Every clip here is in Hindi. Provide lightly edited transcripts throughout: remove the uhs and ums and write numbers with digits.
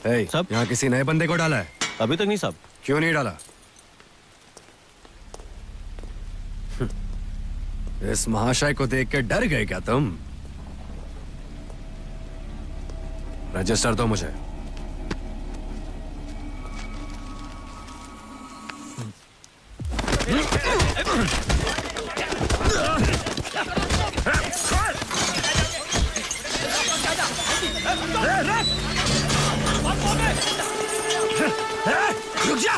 सब यहाँ किसी नए बंदे को डाला है? अभी तक नहीं साहब। क्यों नहीं डाला? इस महाशय को देख के डर गए क्या तुम? रजिस्टर दो मुझे। रुक जा!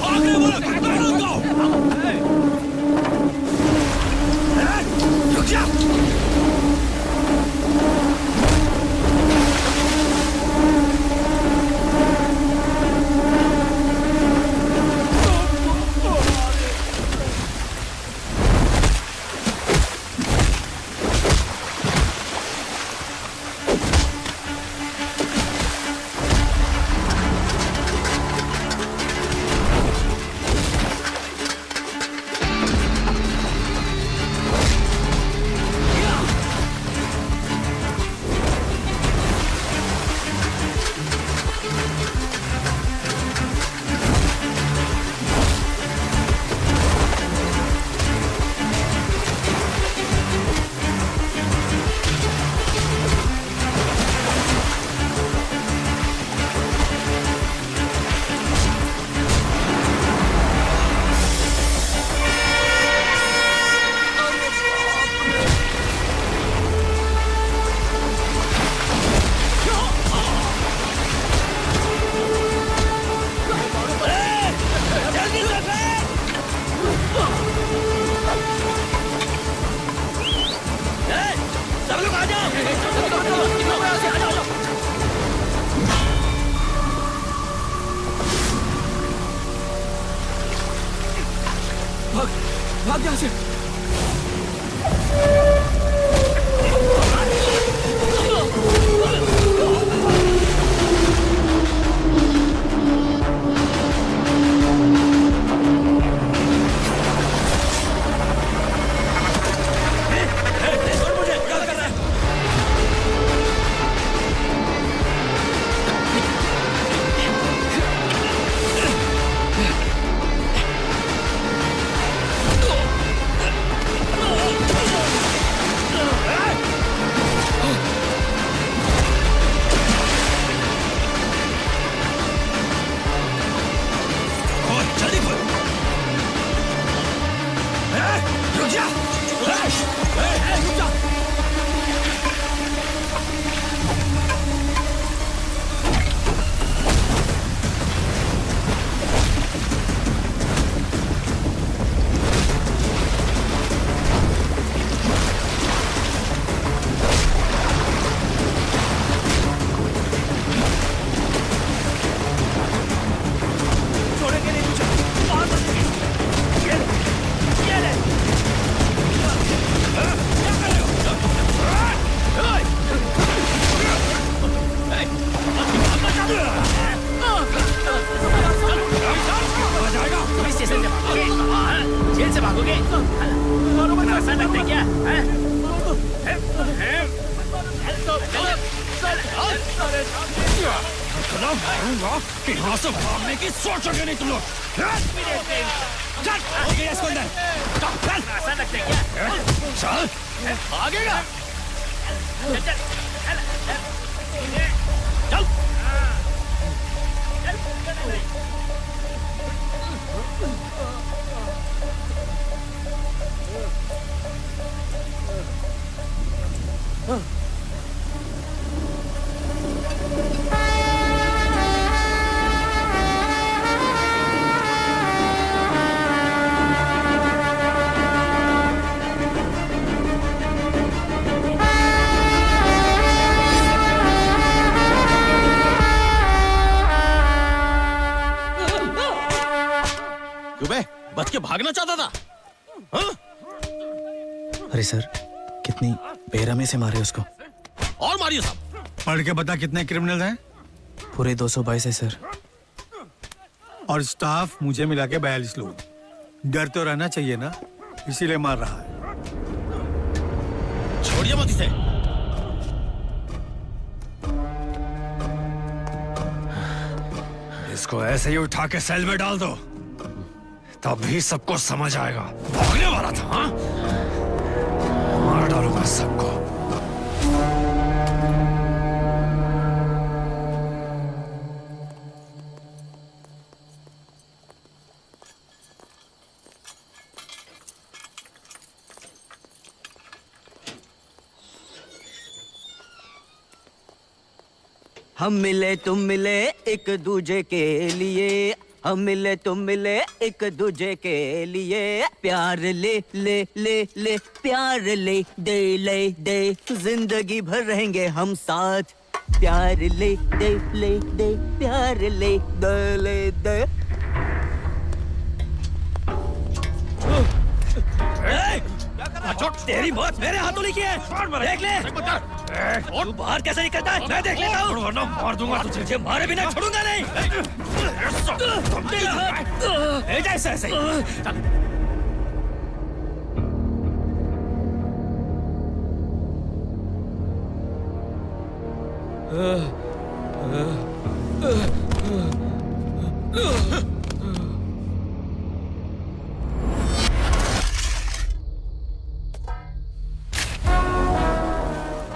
भाग रहे बोलो, रुक जा! भाग यहाँ से। बच के भागना चाहता था। हाँ? अरे सर, कितनी बेरहमी से मारे उसको। और मारिए साहब। पढ़ के बता कितने क्रिमिनल हैं? पूरे 222 है सर। और स्टाफ मुझे मिला के 42 लोग। डर तो रहना चाहिए ना, इसीलिए मार रहा है। छोड़िए मत इसे। इसको ऐसे ही उठा के सेल में डाल दो, तभी सबको समझ आएगा। भागने वाला था, हाँ? मार डालूंगा सबको। हम मिले तुम मिले एक दूजे के लिए, हम मिले तुम मिले एक दूजे के लिए, प्यार ले ले ले ले प्यार ले दे, जिंदगी भर रहेंगे हम साथ, प्यार ले दे प्यार ले दे। तेरी मौत मेरे हाथों लिखी है, देख ले। तू बाहर कैसे निकलता है मैं देख लेता हूँ, वरना मार दूंगा तुझे। मारे बिना छोड़ूंगा नहीं। ऐसे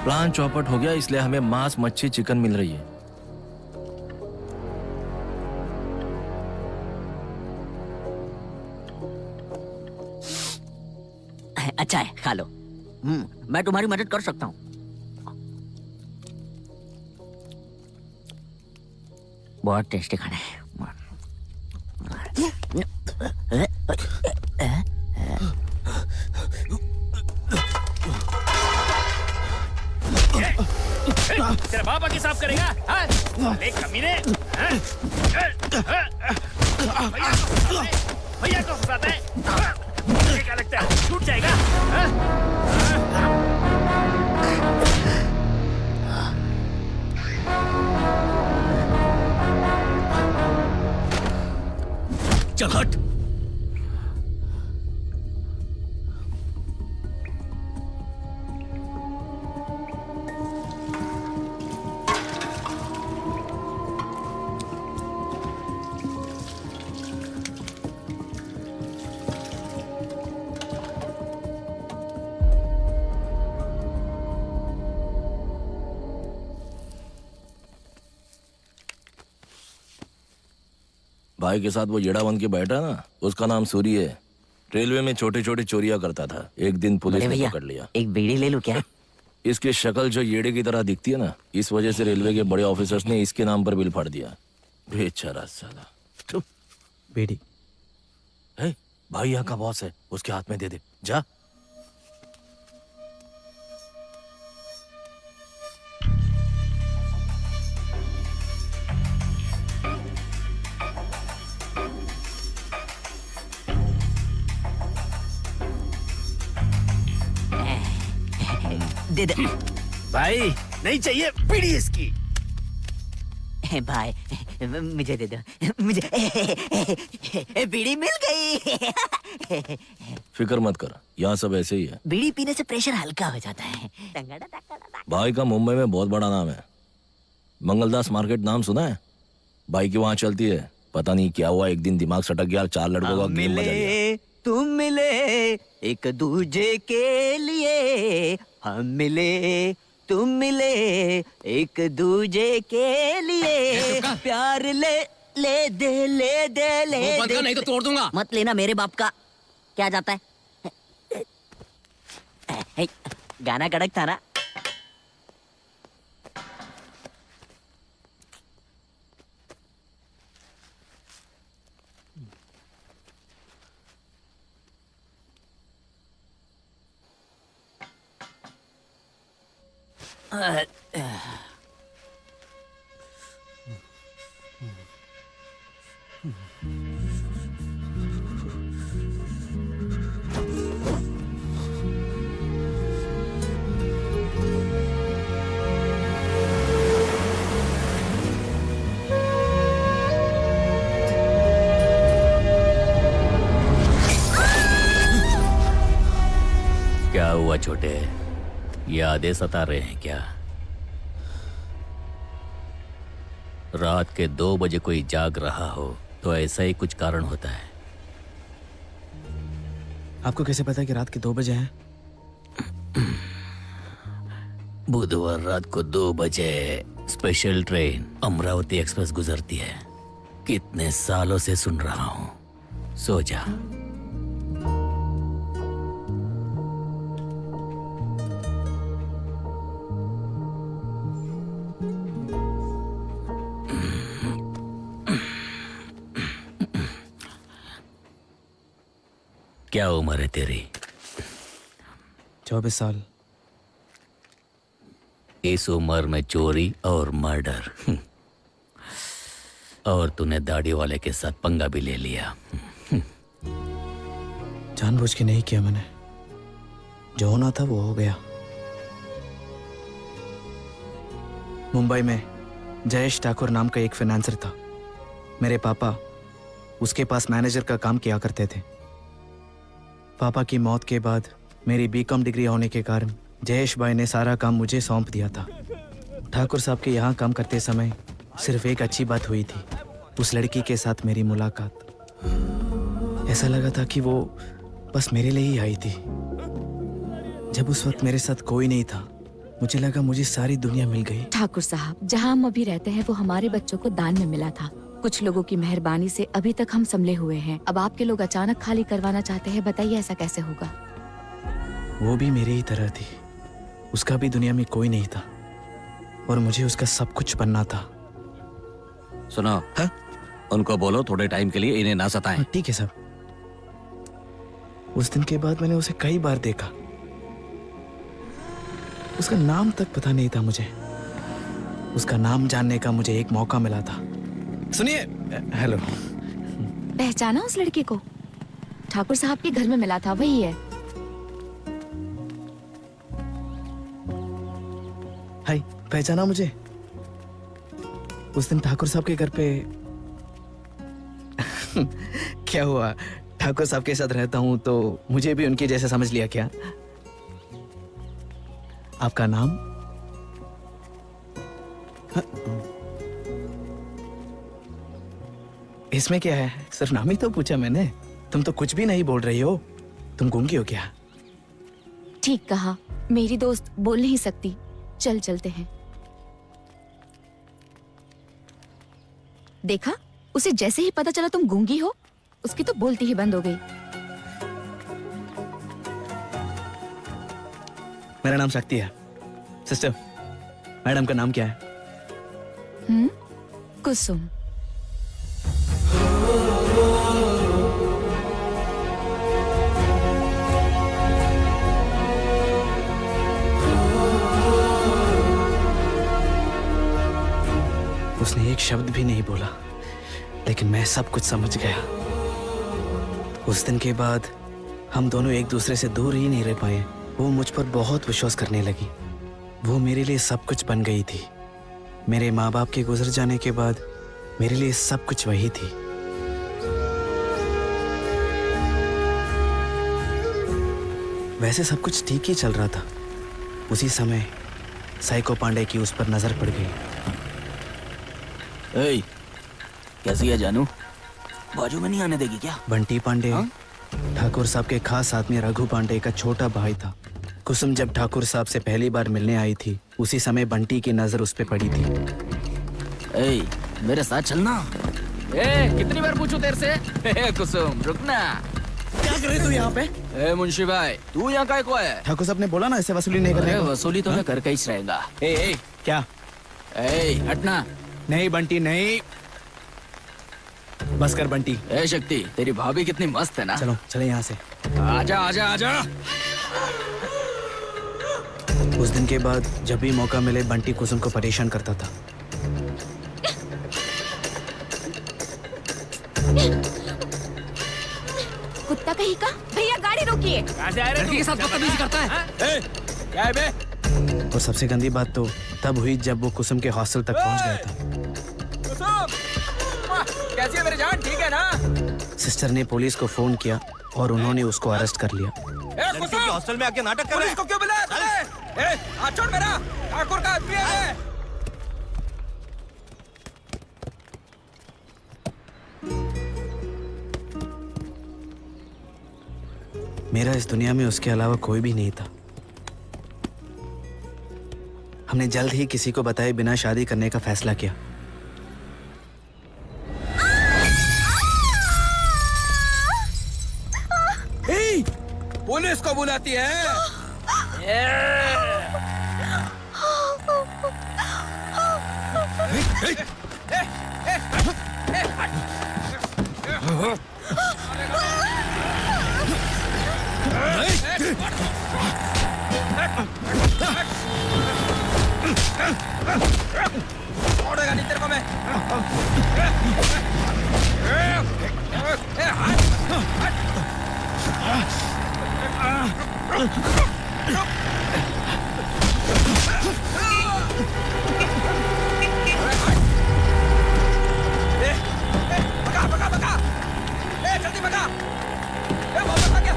प्लान चौपट हो गया, इसलिए हमें मांस मच्छी चिकन मिल रही है। अच्छा है, खा लो। मैं तुम्हारी मदद कर सकता हूँ। बहुत टेस्टी खाना है। तेरा बाप आके साफ करेगा? हाँ? ले कमीने। भैया को फंसाता है। मुझे क्या लगता है छूट जाएगा? चल हट। भाई के साथ वो येड़ा बन के बैठा ना, उसका नाम सूरी है। रेलवे में छोटी छोटी चोरियां करता था। एक दिन पुलिस ने पकड़ लिया। एक बीड़ी ले लूं क्या? इसकी शक्ल जो येड़े की तरह दिखती है ना, इस वजह से रेलवे के बड़े ऑफिसर्स ने इसके नाम पर बिल फाड़ दिया। बेचारा साला। बीड़ी। भाई यहाँ का बॉस है, उसके हाथ में दे दे जा। दे दे। भाई नहीं चाहिए बीड़ी इसकी। भाई मुझे दे दो, मुझे बीड़ी मिल गई। फिक्र मत कर, यहाँ सब ऐसे ही है। बीड़ी पीने से प्रेशर हल्का हो जाता है। भाई का मुंबई में बहुत बड़ा नाम है। मंगलदास मार्केट नाम सुना है? भाई की वहाँ चलती है। पता नहीं क्या हुआ, एक दिन दिमाग सटक गया, 4 लड़कों का गेम बजा दिया। तुम मिले एक दूजे के लिए, हम मिले तुम मिले एक दूजे के लिए, प्यार ले ले दे नहीं तो तोड़ दूंगा। मत लेना मेरे बाप का। क्या जाता है? गाना कड़क था ना। क्या हुआ छोटे? यादें सता रहे हैं क्या? रात के 2 बजे कोई जाग रहा हो तो ऐसा ही कुछ कारण होता है। आपको कैसे पता कि रात के 2 बजे हैं? बुधवार रात को 2 बजे स्पेशल ट्रेन अमरावती एक्सप्रेस गुजरती है। कितने सालों से सुन रहा हूं। सो जा। क्या उम्र है तेरी? 24 साल। इस उम्र में चोरी और मर्डर, और तूने दाढ़ी वाले के साथ पंगा भी ले लिया। जानबूझ के नहीं किया मैंने, जो होना था वो हो गया। मुंबई में जयेश ठाकुर नाम का एक फाइनेंसर था। मेरे पापा उसके पास मैनेजर का काम किया करते थे। पापा की मौत के बाद मेरी बीकॉम डिग्री होने के कारण जयेश भाई ने सारा काम मुझे सौंप दिया था। ठाकुर साहब के यहाँ काम करते समय सिर्फ एक अच्छी बात हुई थी, उस लड़की के साथ मेरी मुलाकात। ऐसा लगा था कि वो बस मेरे लिए ही आई थी। जब उस वक्त मेरे साथ कोई नहीं था, मुझे लगा मुझे सारी दुनिया मिल गई। ठाकुर साहब, जहाँ हम अभी रहते हैं वो हमारे बच्चों को दान में मिला था। कुछ लोगों की मेहरबानी से अभी तक हम संभले हुए हैं। अब आपके लोग अचानक खाली करवाना चाहते हैं, बताइए ऐसा कैसे होगा? वो भी मेरी ही तरह थी, उसका भी दुनिया में कोई नहीं था और मुझे उसका सब कुछ बनना था। सुनो, हाँ? उनको बोलो थोड़े टाइम के लिए इन्हें ना सताएं। हाँ, ठीक है साहब। उस दिन के बाद मैंने उसे कई बार देखा। उसका नाम तक पता नहीं था मुझे। उसका नाम जानने का मुझे एक मौका मिला था। सुनिए, हेलो। पहचाना उस लड़के को? ठाकुर साहब के घर में मिला था, वही है। हाय, पहचाना मुझे? उस दिन ठाकुर साहब के घर पे क्या हुआ? ठाकुर साहब के साथ रहता हूं तो मुझे भी उनके जैसे समझ लिया क्या? आपका नाम? हाँ। इसमें क्या है? सिर्फ नाम ही तो पूछा मैंने। तुम तो कुछ भी नहीं बोल रही हो। तुम गूंगी हो क्या? ठीक कहा, मेरी दोस्त बोल नहीं सकती। चल चलते हैं। देखा, उसे जैसे ही पता चला तुम गूंगी हो, उसकी तो बोलती ही बंद हो गई। मेरा नाम शक्ति है। सिस्टर, मैडम का नाम क्या है? कुसुम। उसने एक शब्द भी नहीं बोला, लेकिन मैं सब कुछ समझ गया। उस दिन के बाद हम दोनों एक दूसरे से दूर ही नहीं रह पाए। वो मुझ पर बहुत विश्वास करने लगी। वो मेरे लिए सब कुछ बन गई थी। मेरे माँ बाप के गुजर जाने के बाद मेरे लिए सब कुछ वही थी। वैसे सब कुछ ठीक ही चल रहा था। उसी समय साइको पांडे की उस पर नजर पड़ गई। ए, कैसी है जानू? बाजू में नहीं आने देगी क्या? बंटी पांडे ठाकुर साहब के खास आदमी रघु पांडे का छोटा भाई था। कुसुम जब ठाकुर साहब से पहली बार मिलने आई थी, उसी समय बंटी की नजर उस पे पड़ी थी। ए, मेरे साथ चलना। कितनी बार पूछूं तेरे से? कुसुम, रुकना। क्या कर रहे तू यहाँ पे? मुंशी भाई, तू यहाँ काय को है? ठाकुर साहब ने बोला ना ऐसे वसूली नहीं करने को। वसूली तो मैं करके ही रहेगा। क्या? हटना। नहीं बंटी, नहीं। बस कर बंटी। शक्ति, तेरी भाभी कितनी मस्त है ना। चलो चले यहाँ से। आजा आजा आजा। उस दिन के बाद जब भी मौका मिले बंटी कुसुम को परेशान करता था। कुत्ता कहीं का? भैया गाड़ी रोकिए। लड़की के साथ बदतमीजी करता है। क्या है बे? और सबसे गंदी बात तो तब हुई जब वो कुसुम के हॉस्टल तक पहुंच गया था। कैसी है मेरी जान? ठीक है ना? सिस्टर ने पुलिस को फोन किया और उन्होंने उसको अरेस्ट कर लिया। हॉस्टल में आके नाटक कर रहे हैं। क्यों बुलाया? हाथ छोड़ मेरा, ठाकुर का आदमी है। मेरा इस दुनिया में उसके अलावा कोई भी नहीं था। हमने जल्द ही किसी को बताए बिना शादी करने का फैसला किया। पुलिस को बुलाती है। छोड़ेगा नहीं तेरे को मैं। भगा भगा भगा, जल्दी भगा। वो भगा क्या?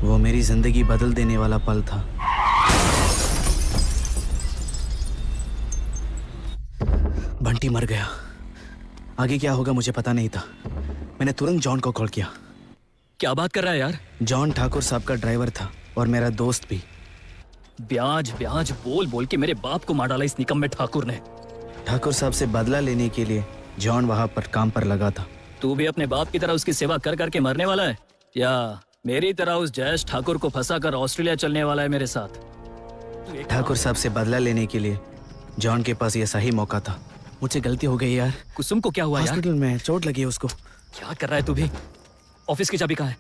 वो मेरी जिंदगी बदल देने वाला पल था। बंटी मर गया। आगे क्या होगा मुझे पता नहीं था। मैंने तुरंत जॉन को कॉल किया। क्या बात कर रहा है यार? जॉन ठाकुर साहब का ड्राइवर था और मेरा दोस्त भी। ब्याज ब्याज बोल बोल के मेरे बाप को मार डाला इस निकम्मे ठाकुर ने। ठाकुर साहब से बदला लेने के लिए जॉन वहां पर काम पर लगा था। तू भी अपने बाप की तरह उसकी सेवा कर करके मरने वाला है, या मेरी तरह उस जयेश ठाकुर को फंसाकर ऑस्ट्रेलिया चलने वाला है मेरे साथ? ठाकुर साहब से बदला लेने के लिए जॉन के पास ये सही मौका था। मुझसे गलती हो गई यार। कुसुम को क्या हुआ यार? हॉस्पिटल में चोट लगी है उसको। क्या कर रहा है तू भी? ऑफिस की चाबी कहाँ है?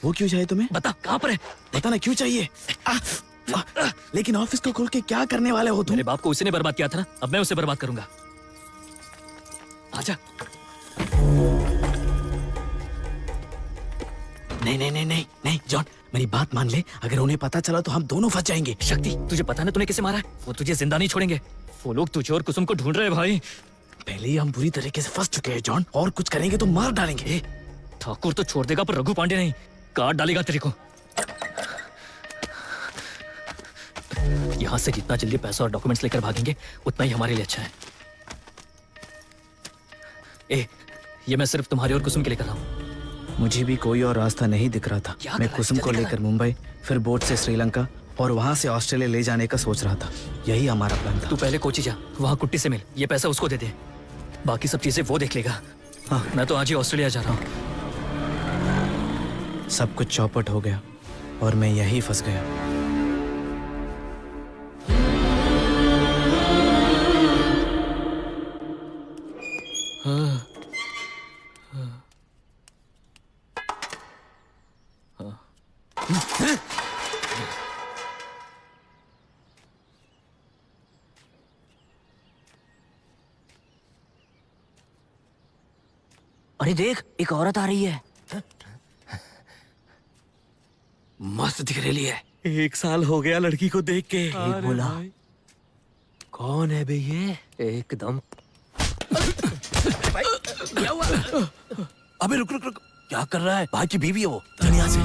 वो क्यों चाहिए तुम्हें? बता कहाँ पर है? बता ना क्यों चाहिए? लेकिन ऑफिस को खोल के क्या करने वाले हो तुम? मेरे बाप को उसी ने बर्बाद किया था ना, अब मैं उसे बर्बाद करूंगा। आजा। नहीं नहीं नहीं नहीं नहीं जॉन, मेरी बात मान ले। अगर उन्हें पता चला तो हम दोनों फंस जाएंगे। शक्ति, तुझे पता ना तूने कैसे मारा है? वो तुझे जिंदा नहीं छोड़ेंगे। वो लोग तुझे और कुसुम को ढूंढ रहे हैं भाई। पहले ही हम बुरी तरीके से फंस चुके हैं जॉन, और कुछ करेंगे तो मार डालेंगे। ठाकुर तो छोड़ देगा पर रघु पांडे नहीं, काट डालेगा तेरे को। यहाँ से जितना जल्दी पैसा और डॉक्यूमेंट्स लेकर भागेंगे उतना ही हमारे लिए अच्छा है। ये मैं सिर्फ तुम्हारे और कुसुम के लिए कर रहा हूँ। मुझे भी कोई और रास्ता नहीं दिख रहा था। मैं कुसुम को लेकर मुंबई, फिर बोट से श्रीलंका और वहां से ऑस्ट्रेलिया ले जाने का सोच रहा था। यही हमारा प्लान था। तू पहले कोची जा, वहाँ कुट्टी से मिल, ये पैसा उसको दे दे, बाकी सब चीजें वो देख लेगा। हाँ, मैं तो आज ही ऑस्ट्रेलिया जा रहा हूँ। सब कुछ चौपट हो गया और मैं यही फंस गया। अरे देख, एक औरत आ रही है। मस्त दिख रही है। 1 साल हो गया लड़की को देख के। एक बोला, कौन है बे ये? एकदम अबे रुक रुक रुक, क्या कर रहा है? भाई की बीवी है वो। चल यहाँ से।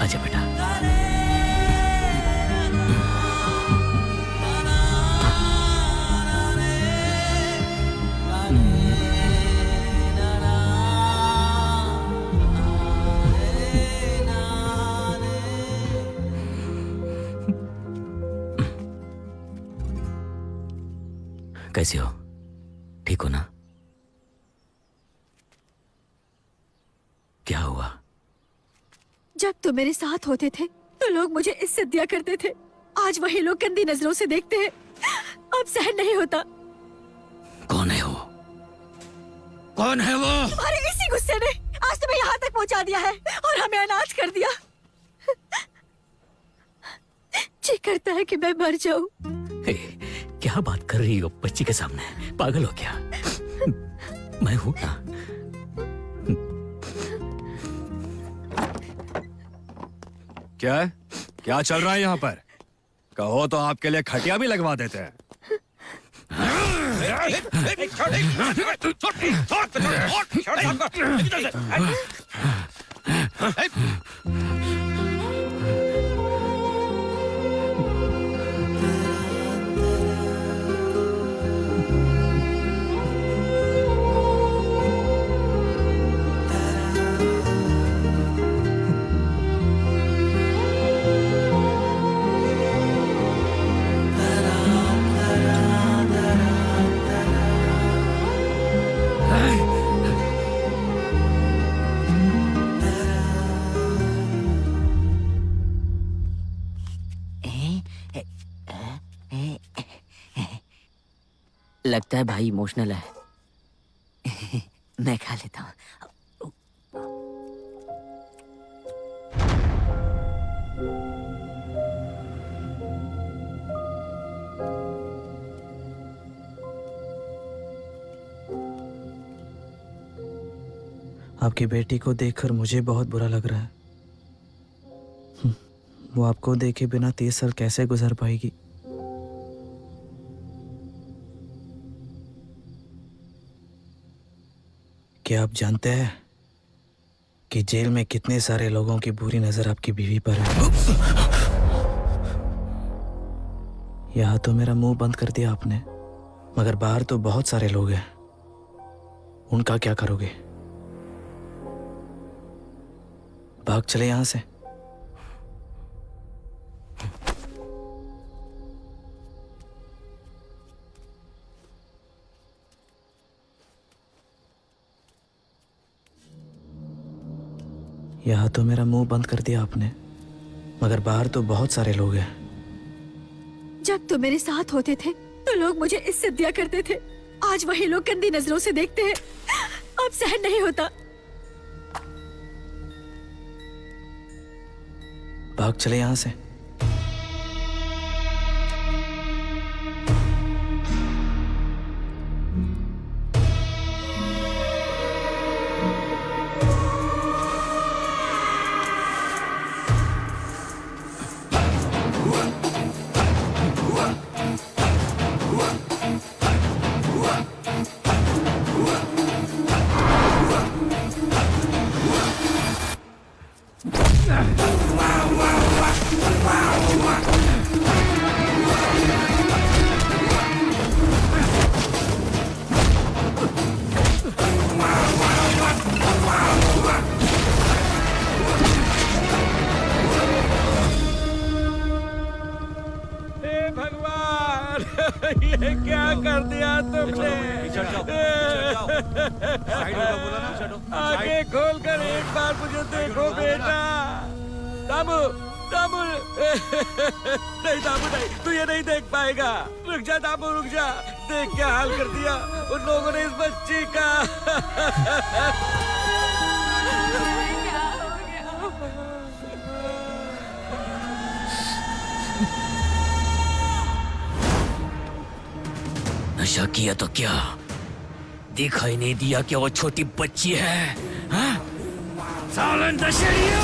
आजा बेटा। कैसे हो? ठीक हो ना? क्या हुआ? जब तुम मेरे साथ होते थे तो लोग मुझे इज्जत दिया करते थे। आज वही लोग गंदी नजरों से देखते हैं। अब सहन नहीं होता। कौन है वो? कौन है वो? तुम्हारे इसी गुस्से ने आज तुम्हें यहाँ तक पहुँचा दिया है और हमें अनाथ कर दिया। जी करता है कि मैं मर जाऊं। हे, क्या बात कर रही हो बच्ची के सामने? पागल हो क्या? मैं हूं ना। क्या है? क्या चल रहा है यहाँ पर? कहो तो आपके लिए खटिया भी लगवा देते हैं। लगता है भाई इमोशनल है। मैं खा लेता हूँ। आपकी बेटी को देखकर मुझे बहुत बुरा लग रहा है। वो आपको देखे बिना 30 साल कैसे गुजार पाएगी? क्या आप जानते हैं कि जेल में कितने सारे लोगों की बुरी नजर आपकी बीवी पर है? यहाँ तो मेरा मुंह बंद कर दिया आपने, मगर बाहर तो बहुत सारे लोग हैं। उनका क्या करोगे? भाग चले यहां से। यहाँ तो मेरा मुंह बंद कर दिया आपने, मगर बाहर तो बहुत सारे लोग हैं। जब तुम मेरे साथ होते थे तो लोग मुझे इज्जत दिया करते थे। आज वही लोग गंदी नजरों से देखते हैं। अब सहन नहीं होता। भाग चले यहां से। ये क्या कर दिया तुमने? आगे खोल कर एक बार मुझे देखो बेटा। दामू, दामू, नहीं दामू नहीं, तू ये नहीं देख पाएगा। रुक जा दामू, रुक जा। देख क्या हाल कर दिया उन लोगों ने इस बच्ची का। नशा किया तो क्या दिखाई नहीं दिया कि वो छोटी बच्ची है? हाँ? सालन दशहरिया!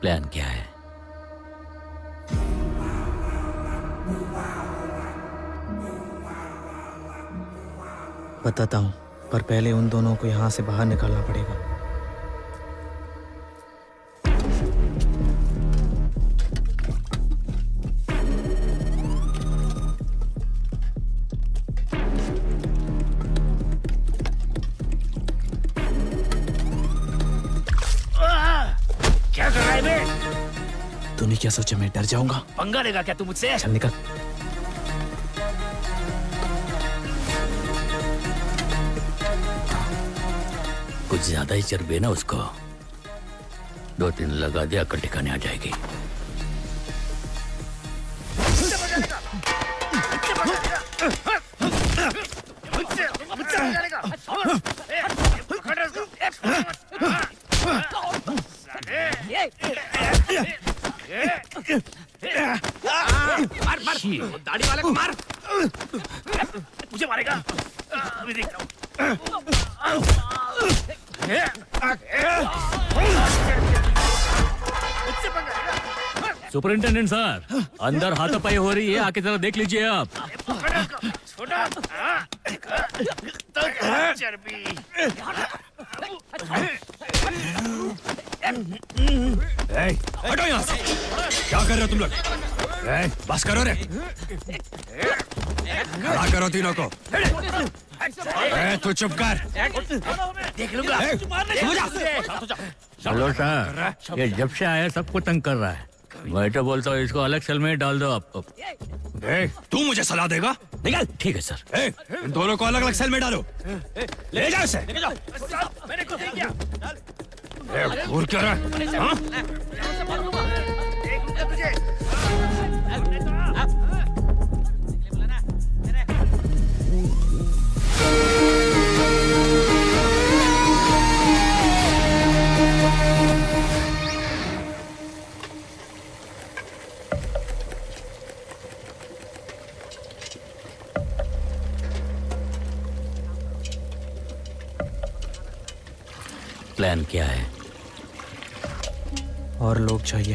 प्लान क्या है? बताता हूँ, पर पहले उन दोनों को यहाँ से बाहर निकालना पड़ेगा। क्या कर रहा है बे? तूने क्या सोचा मैं डर जाऊंगा? पंगा लेगा क्या तू मुझसे? चल निकल। कुछ ज्यादा ही चर्बी ना उसको। 2-3 लगा दिया, अकल ठिकाने आ जाएगी। मार मार दाढ़ी वाले को मार। मुझे मारेगा। अभी देख रहा हूँ। सुपरिंटेंडेंट सर, अंदर हाथापाई हो रही है, आके जरा देख लीजिए आप। हटो यहाँ से। क्या कर रहे हो तुम लोग? बस करो रे। खड़ा करो तीनों को। तू चुप कर। देख लूंगा। हेलो सर, ये जब से आया सबको तंग कर रहा है। मैं तो बोलता हूँ इसको अलग सेल में डाल दो आप। तू मुझे सलाह देगा? निकल। ठीक है सर। इन दोनों को अलग अलग सेल में डालो। ले जाओ इसे। मैंने कुछ नहीं किया। घूर क्या रहा है? हाँ? प्लान क्या है? और लोग चाहिए।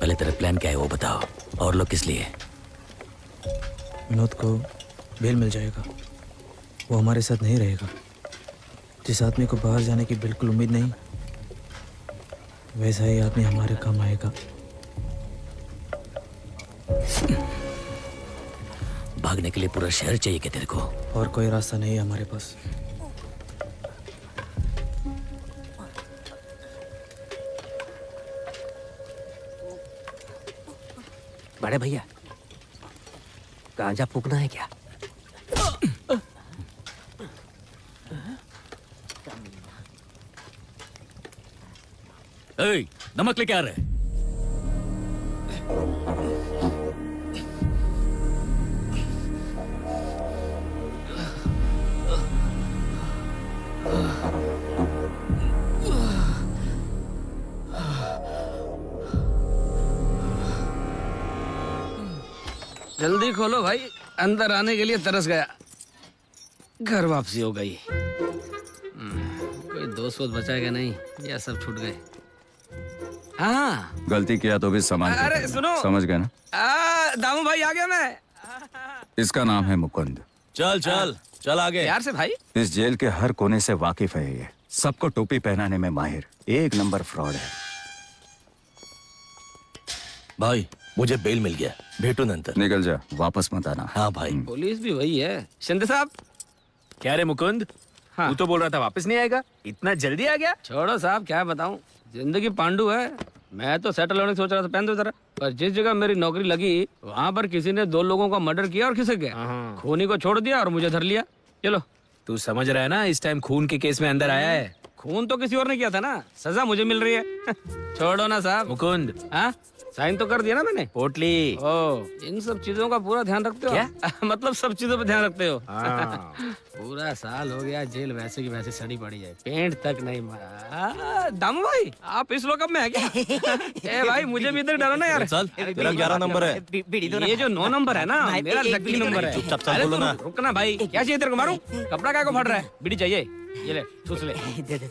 पहले तेरा प्लान क्या है वो बताओ, और लोग किस लिए? विनोद को बेल मिल जाएगा, वो हमारे साथ नहीं रहेगा। जिस आदमी को बाहर जाने की बिल्कुल उम्मीद नहीं, वैसा ही आदमी हमारे काम आएगा। भागने के लिए पूरा शहर चाहिए क्या तेरे को? और कोई रास्ता नहीं है हमारे पास। बड़े भैया, गांजा फूकना है क्या? ए, नमक लेके आ रहे? जल्दी खोलो भाई, अंदर आने के लिए तरस गया। घर वापसी हो गई। कोई दोस्त वोस्त बचाएगा नहीं, या सब छूट गए। हाँ गलती किया तो भी समझ अरे सुनो, समझ गए ना? दामू भाई आ गया मैं। इसका नाम है मुकुंद। चल चल चल आगे। प्यार से भाई। इस जेल के हर कोने से वाकिफ है ये। सबको टोपी पहनाने में माहिर, एक नंबर फ्रॉड है। भाई मुझे बेल मिल गया, भेटू नंतर. निकल जा, वापस मत आना. हाँ भाई. पुलिस भी वही है. शिंदे साहब. क्या रे मुकुंद, हाँ. तू तो बोल रहा था वापस नहीं आएगा, इतना जल्दी आ गया? छोड़ो साहब, क्या बताऊं, जिंदगी पांडु है. मैं तो सेटल होने की सोच रहा था, पहन दो जरा. पर जिस जगह मेरी नौकरी लगी वहाँ पर किसी ने 2 लोगों का मर्डर किया और खिसक गया. खूनी को छोड़ दिया और मुझे धर लिया. चलो. तू समझ रहा है ना, इस टाइम खून के केस में अंदर आया है. खून तो किसी और ने किया था ना, सजा मुझे मिल रही है. छोड़ो ना साहब. मुकुंद, हाँ, साइन तो कर दिया ना मैंने. पोटली. ओ, इन सब चीजों का पूरा ध्यान रखते हो? क्या? मतलब सब चीजों पे ध्यान रखते हो? हाँ। पूरा साल हो गया, जेल वैसे की वैसे सड़ी पड़ी है, पेंट तक नहीं मारा. दामू भाई, आप इस लोकअप में है क्या? ए भाई, मुझे भी इधर डालो ना यार. चल, तेरा 11 नंबर है. ये जो 9 9 है ना, मेरा लकी नंबर है. चुपचाप चल, अरे बोलो तू ना. रुकना भाई, क्या चाहिए तेरे को? मारूं? कपड़ा काय को फट रहा है? बीड़ी चाहिए? ये ले, ठूस ले.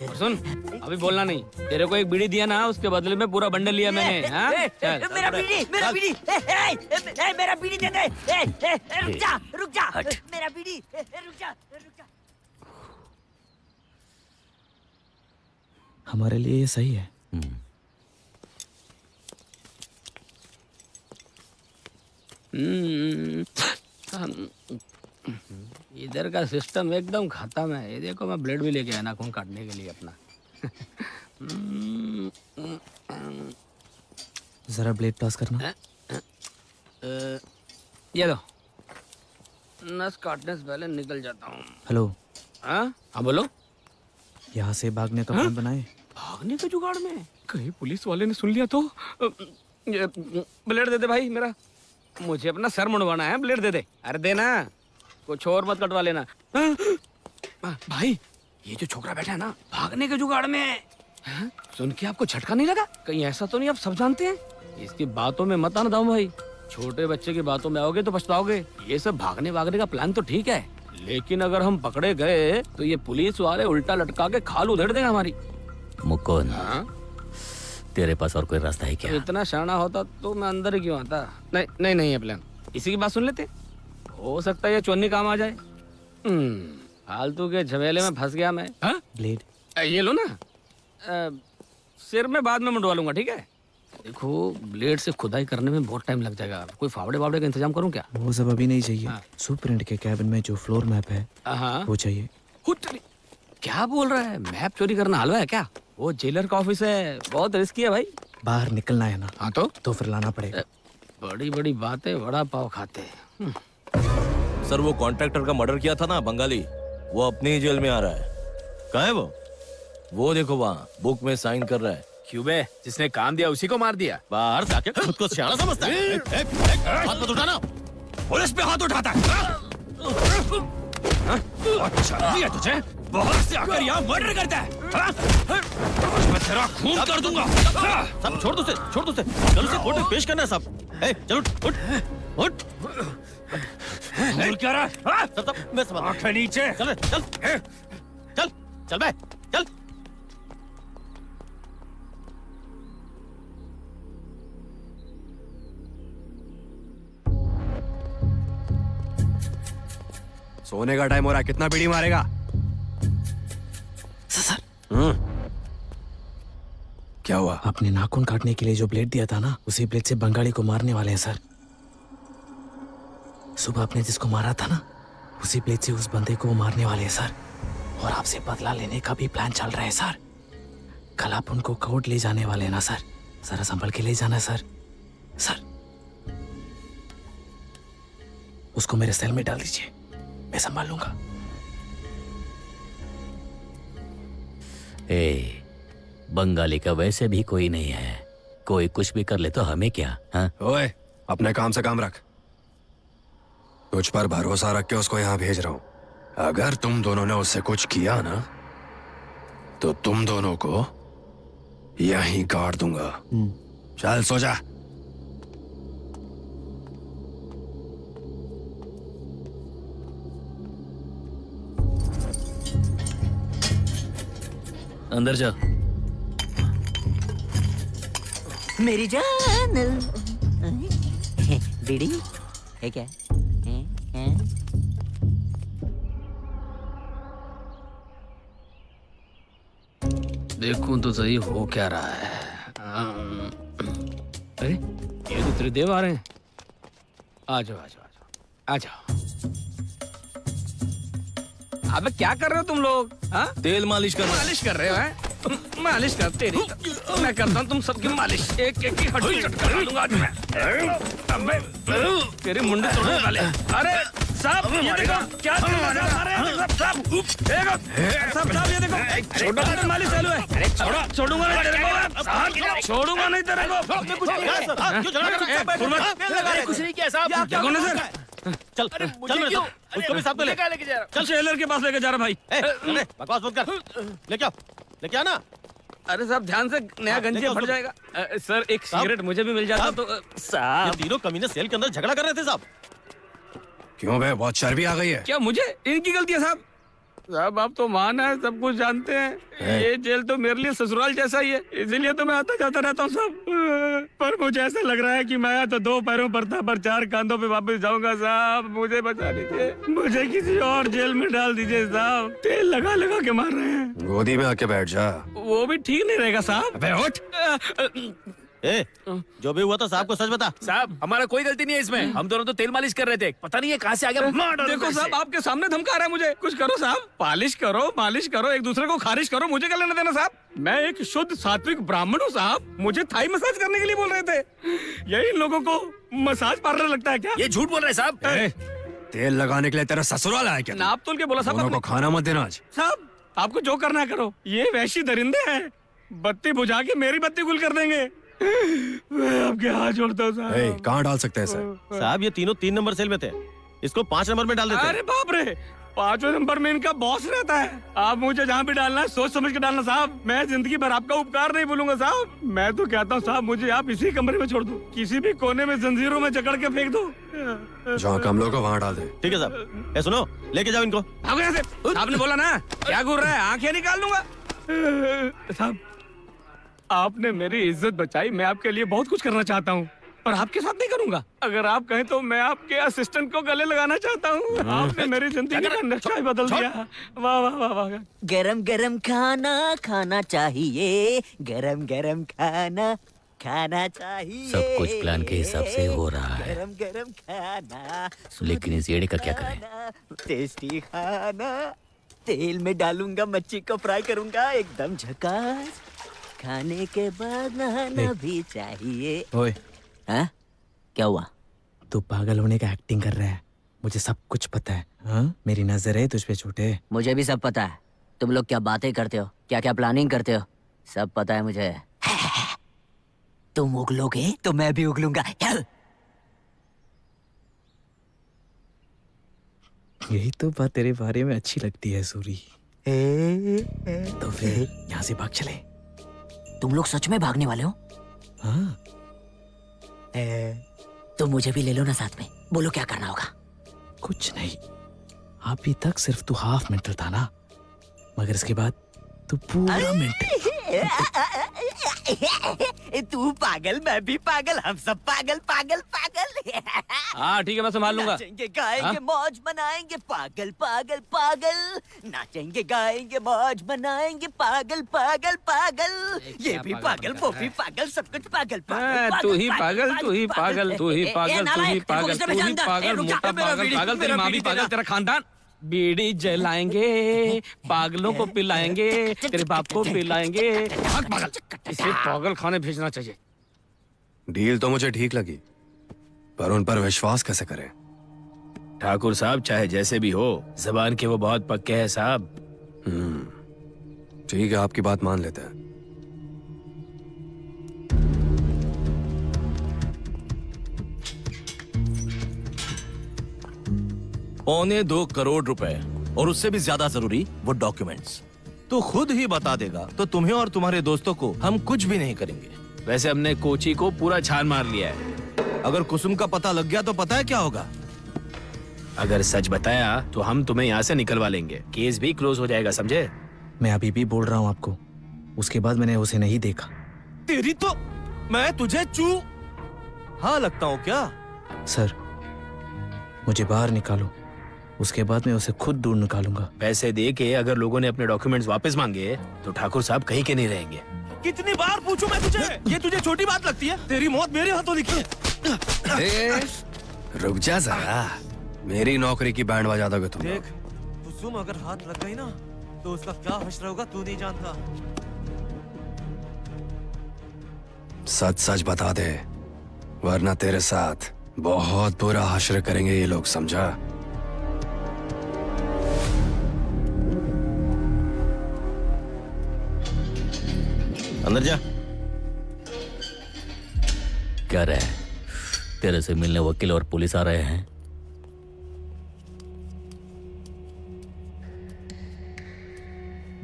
और सुन, अभी बोलना नहीं. तेरे को एक बीड़ी दिया ना, उसके बदले में पूरा बंडल लिया मैंने. हाँ? चल. मेरा बीड़ी, मेरा बीड़ी, मेरा बीड़ी दे दे. रुक जा, रुक जा. मेरा बीड़ी, रुक जा, रुक जा. हमारे लिए ये सही है. इधर का सिस्टम एकदम खत्म है. ये देखो, मैं ब्लेड भी लेके आया नाखून काटने के लिए अपना. जरा ब्लेड पास करना. ये लो. नस काटने से पहले निकल जाता हूँ. हेलो, हाँ हाँ, बोलो. यहाँ से भागने का प्लान बनाए. भागने के जुगाड़ में कहीं पुलिस वाले ने सुन लिया तो. ये ब्लेड दे दे भाई मेरा, मुझे अपना सर मुंडवाना है. ब्लेड दे दे. अरे देना, कुछ और मत कटवा लेना. भाई, ये जो छोकरा बैठा है ना, भागने के जुगाड़ में है. सुन के आपको झटका नहीं लगा? कहीं ऐसा तो नहीं आप सब जानते हैं? इसकी बातों में मत आना दाऊ भाई. छोटे बच्चे की बातों में आओगे तो पछताओगे. ये सब भागने भागने का प्लान तो ठीक है, लेकिन अगर हम पकड़े गए तो ये पुलिस वाले उल्टा लटका के खाल उधेड़ देंगे हमारी. मुकुंद, हाँ? तेरे पास और कोई रास्ता है क्या? इतना शाना होता तो मैं अंदर ही क्यों आता. नहीं नहीं नहीं, है प्लान. इसी की बात सुन लेते, हो सकता है ये चोन्नी काम आ जाए. फालतू के झमेले में फंस गया मैं. हाँ? ब्लेड. ये लो ना. सिर में बाद में मुंडवा लूंगा, ठीक है? देखो, ब्लेड से खुदाई करने में बहुत टाइम लग जाएगा. कोई फावड़े वावड़े का इंतजाम करूं क्या? वो सब अभी नहीं चाहिए. हाँ. सुपरिंट के कैबिन में जो फ्लोर मैप है हाँ. वो चाहिए. क्या बोल रहा है? मैप चोरी करना हलवा है क्या? वो जेलर का ऑफिस है, बहुत रिस्की है भाई. बाहर निकलना है ना, हाँ तो फिर लाना पड़ेगा. बड़ी बड़ी बातें वड़ा पाव खाते. सर, वो कॉन्ट्रैक्टर का मर्डर किया था ना, बंगाली, वो अपनी ही जेल में आ रहा है. कहाँ है वो देखो वहाँ बुक में साइन कर रहा है. क्यों बे, जिसने काम दिया उसी को मार दिया? बाहर जाके खुद को सियाना समझता है. हाथ मत उठाना. पुलिस पे हाथ उठाता है. अच्छा नहीं है तुझे? बाहर से आकर यहाँ मर्डर करता है. आज मैं तेरा खून कर दूंगा. सब छोड़ दो उसे. कल उसे कोर्ट में पेश करना है सब. चलो उठ. बोल क्या रहा है? सब मैं समझ. आंखें नीचे. चल बे, चल. सोने का टाइम हो रहा है, कितना बीड़ी मारेगा? सर, क्या हुआ? आपने नाखून काटने के लिए जो ब्लेड दिया था ना, उसी ब्लेड से बंगाली को मारने वाले हैं सर. सुबह आपने जिसको मारा था ना, उसी ब्लेड से उस बंदे को मारने वाले हैं सर. और आपसे बदला लेने का भी प्लान चल रहा है सर. कल आप उनको कोर्ट ले जाने वाले हैं ना सर. जरा संभल के ले जाना सर. सर, उसको मेरे सेल में डाल दीजिए, मैं संभाल लूंगा. बंगाली का वैसे भी कोई नहीं है. कोई कुछ भी कर ले तो हमें क्या? हाँ? ओए, अपने काम से काम रख. तुझ पर भरोसा रख के उसको यहाँ भेज रहा हूँ. अगर तुम दोनों ने उससे कुछ किया ना, तो तुम दोनों को यहीं गाड़ दूंगा. चल सो जा. अंदर जा. मेरी जान. बीड़ी है क्या? देखूं तो सही हो क्या रहा है. अरे ये तो त्रिदेव आ रहे हैं। आ जाओ आ जाओ आ जाओ आ जाओ। अबे क्या कर रहे हो तुम लोग? हाँ, तेल मालिश कर मालिश कर रहे हो? हैं? मालिश कर तेरी मैं करता हूँ तुम सबकी मालिश। एक एक की हड्डी कट कर दूंगा आज मैं। अबे तेरी मुंडी तोड़ने वाले। अरे साहब ये देखो क्या कर रहे हैं साहब? साहब साहब ये देखो छोटा सा मालिश चालू है। अरे छोड़ूंगा नहीं तेरे को, छोड़ूंगा नहीं तेरे को। कुछ नहीं किया साहब। देखो ना सर, चल चल उसको भी साथ में लेके जा रहा। चल शेलर के पास लेके जा रहा भाई। बकवास मत कर, लेके आना। अरे साहब ध्यान से, नया गंजिया फट जाएगा। सर एक सिगरेट मुझे भी मिल जाता तो। साहब तीनों कमीने सेल के अंदर झगड़ा कर रहे थे साहब। क्यों बे, बहुत चर्बी आ गई है? क्या मुझे इनकी गलती है साहब? साहब आप तो मान है, सब कुछ जानते हैं। ये जेल तो मेरे लिए ससुराल जैसा ही है, इसीलिए तो मैं आता जाता रहता हूँ साहब। पर मुझे ऐसा लग रहा है कि मैं तो 2 पैरों पर था पर 4 कांधों पे वापस जाऊंगा साहब। मुझे बचा लीजिए, मुझे किसी और जेल में डाल दीजिए साहब। तेल लगा लगा के मार रहे हैं। गोदी में आके बैठ जा। वो भी ठीक नहीं रहेगा साहब। अबे उठ। ए, जो भी हुआ तो साहब को सच बता। साहब हमारा कोई गलती नहीं है इसमें, हम दोनों तो तेल मालिश कर रहे थे, पता नहीं है कहाँ से आ गया। देखो साहब आपके सामने धमका रहा है मुझे। कुछ करो साहब, पालिश करो, मालिश करो, एक दूसरे को खारिज करो, मुझे क्या लेना देना साहब? मैं एक शुद्ध सात्विक ब्राह्मण हूँ साहब। मुझे थाई मसाज करने के लिए बोल रहे थे। यही लोगों को मसाज पार्लर लगता है क्या? ये झूठ बोल रहे हैं साहब। तेल लगाने के लिए तेरा ससुराल आया क्या? नाप तोल के बोला साहब दोनों को आपने। खाना मत देना आज। साहब आपको जो करना है करो, ये वैशी दरिंदे हैं, बत्ती बुझा के मेरी बत्ती गुल कर देंगे। मैं आपके हाथ जोड़ता हूँ साहब। कहाँ डाल सकते हैं इसे? साहब ये तीनों 3 नंबर सेल में थे, इसको 5 नंबर में डाल देते। अरे बाप रे, 5वें नंबर में इनका बॉस रहता है। आप मुझे जहाँ भी डालना है सोच समझ के डालना साहब। मैं जिंदगी भर आपका उपकार नहीं भूलूंगा साहब। मैं तो कहता हूँ साहब मुझे आप इसी कमरे में छोड़ दो, किसी भी कोने में जंजीरों में जकड़ के फेंक दो। जहाँ कम लोग हो वहाँ डाल दे। ठीक है साहब। ए सुनो, लेके जाओ इनको। भागो यहाँ से। आपने बोला ना, क्या घूर रहा है? आंखें निकाल दूंगा साहब। आपने मेरी इज्जत बचाई, मैं आपके लिए बहुत कुछ करना चाहता हूँ, पर आपके साथ नहीं करूंगा। अगर आप कहें तो मैं आपके असिस्टेंट को गले लगाना चाहता हूँ। आपने मेरी जिंदगी का नक्शा ही बदल दिया। वाह वाह वाह वाह। गरम गरम खाना खाना चाहिए, गरम गरम खाना खाना चाहिए। सब कुछ प्लान के हिसाब से हो रहा है। गरम गरम खाना, लेकिन इस येड़े का क्या करें? टेस्टी खाना, तेल में डालूंगा, मच्छी को फ्राई करूंगा, एकदम झकास। खाने के बाद नहाना भी चाहिए। ओए, हाँ? क्या हुआ? तू पागल होने का एक्टिंग कर रहा है, मुझे सब कुछ पता है। हाँ? मेरी नजर है तुझ पे झूठे। मुझे भी सब पता है। तुम लोग क्या बातें करते हो, क्या क्या प्लानिंग करते हो, सब पता है मुझे। तुम उगलोगे तो मैं भी उगलूंगा। यही तो बात तेरे बारे में अच्छी लगती है सूरी। तो फिर यहाँ से भाग चले। तुम लोग सच में भागने वाले हो? हाँ। तो मुझे भी ले लो ना साथ में। बोलो क्या करना होगा? कुछ नहीं, अभी तक सिर्फ तू हाफ मेंटल था ना, मगर इसके बाद तू पूरा मेंटल। तू पागल, मैं भी पागल, हम सब पागल पागल पागल। हाँ ठीक है, मैं संभाल लूंगा। नाचेंगे गाएंगे मौज मनाएंगे, पागल पागल पागल। नाचेंगे गाएंगे मौज मनाएंगे, पागल पागल पागल। ये भी पागल, वो भी पागल, सब कुछ पागल पागल। तू ही पागल, तू ही पागल, तू ही पागल, तू ही पागल, तू ही पागल, मोटा पागल, पागल, तेरी माँ भी पागल, तेरा खानदान। बीड़ी जलाएंगे, पागलों को पिलाएंगे, तेरे बाप को पिलाएंगे। पागल, इसे पागल खाने भेजना चाहिए। डील तो मुझे ठीक लगी, पर उन पर विश्वास कैसे करें? ठाकुर साहब चाहे जैसे भी हो, जबान के वो बहुत पक्के हैं साहब। ठीक है, आपकी बात मान लेते हैं। $2.25 करोड़ रुपए, और उससे भी ज्यादा जरूरी वो डॉक्यूमेंट्स। तो खुद ही बता देगा तो तुम्हें और तुम्हारे दोस्तों को हम कुछ भी नहीं करेंगे। वैसे हमने कोची को पूरा छान मार लिया है। अगर कुसुम का पता लग गया तो पता है क्या होगा? अगर सच बताया तो हम तुम्हें यहाँ से निकलवा लेंगे, केस भी क्लोज हो जाएगा, समझे? मैं अभी भी बोल रहा हूँ आपको, उसके बाद मैंने उसे नहीं देखा। तेरी तो मैं तुझे हाँ लगता हूँ क्या? सर मुझे बाहर निकालो, उसके बाद मैं उसे खुद दूर निकालूंगा। पैसे दे के अगर लोगों ने अपने डॉक्यूमेंट्स वापस मांगे तो ठाकुर साहब कहीं के नहीं रहेंगे। कितनी बार पूछूं मैं तुझे? ये तुझे छोटी बात लगती है? तेरी मौत मेरे हाथों लिखी है। ए, रुक जा जरा, मेरी नौकरी की बैंड बजा दोगे तुम। देख, कुसुम अगर हाथ लग गई ना तो उसका क्या हश्र होगा तू नहीं जानता। सच सच बता दे, वरना तेरे साथ बहुत बुरा हश्र करेंगे ये लोग, समझा? अंदर जा। क्या रहे? तेरे से मिलने वकील और पुलिस आ रहे हैं।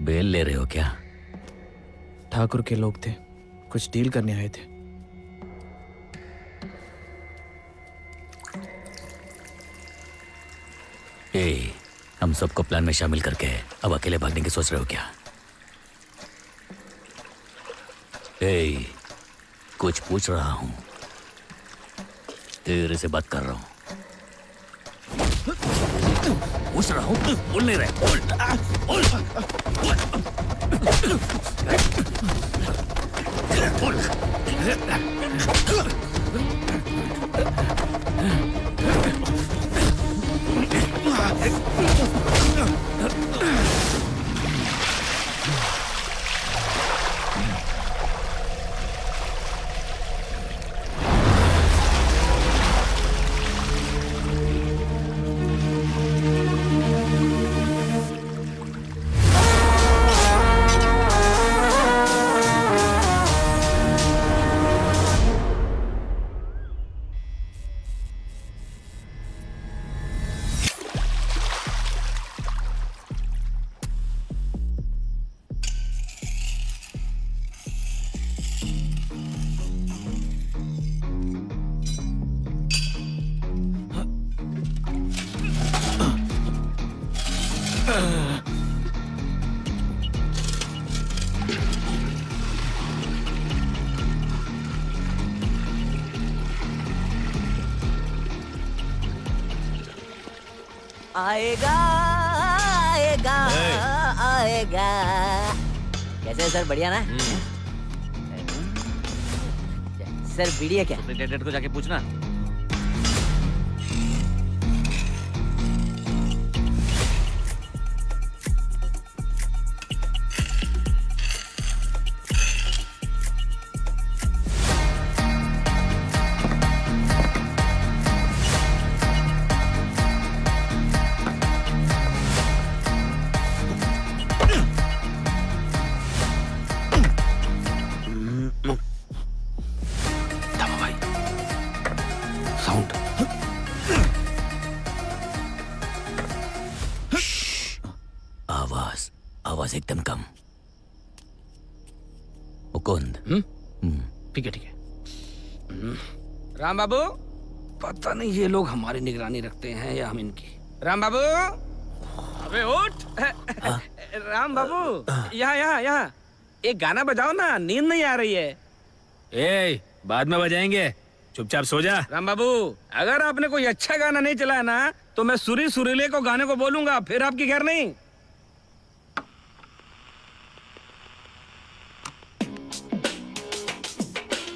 बेल ले रहे हो क्या? ठाकुर के लोग थे, कुछ डील करने आए थे। ए, हम सबको प्लान में शामिल करके अब अकेले भागने की सोच रहे हो क्या? ए, कुछ पूछ रहा हूं, तेरे से बात कर रहा हूं। पूछ रहा हूं, बोल नहीं रहे। बोल, बोल, आएगा आएगा आएगा। कैसे है सर, बढ़िया ना? सर बीड़ी है क्या? डेटेड को जाके पूछना। आवाज एकदम कम। मुकुंद। ठीक है ठीक है। राम बाबू, पता नहीं ये लोग हमारी निगरानी रखते हैं या हम इनकी। राम बाबू, अबे उठ। राम बाबू, यहाँ यहाँ यहाँ एक गाना बजाओ ना, नींद नहीं आ रही है। ए, बाद में बजाएंगे, चुपचाप सो जा। राम बाबू, अगर आपने कोई अच्छा गाना नहीं चलाया ना तो मैं सुरीले को गाने को बोलूंगा, फिर आपकी घर नहीं।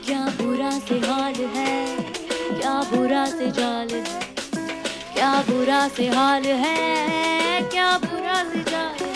क्या बुरा से हाल है, क्या बुरा से जाल है, क्या बुरा से हाल है, क्या बुरा से जाल है।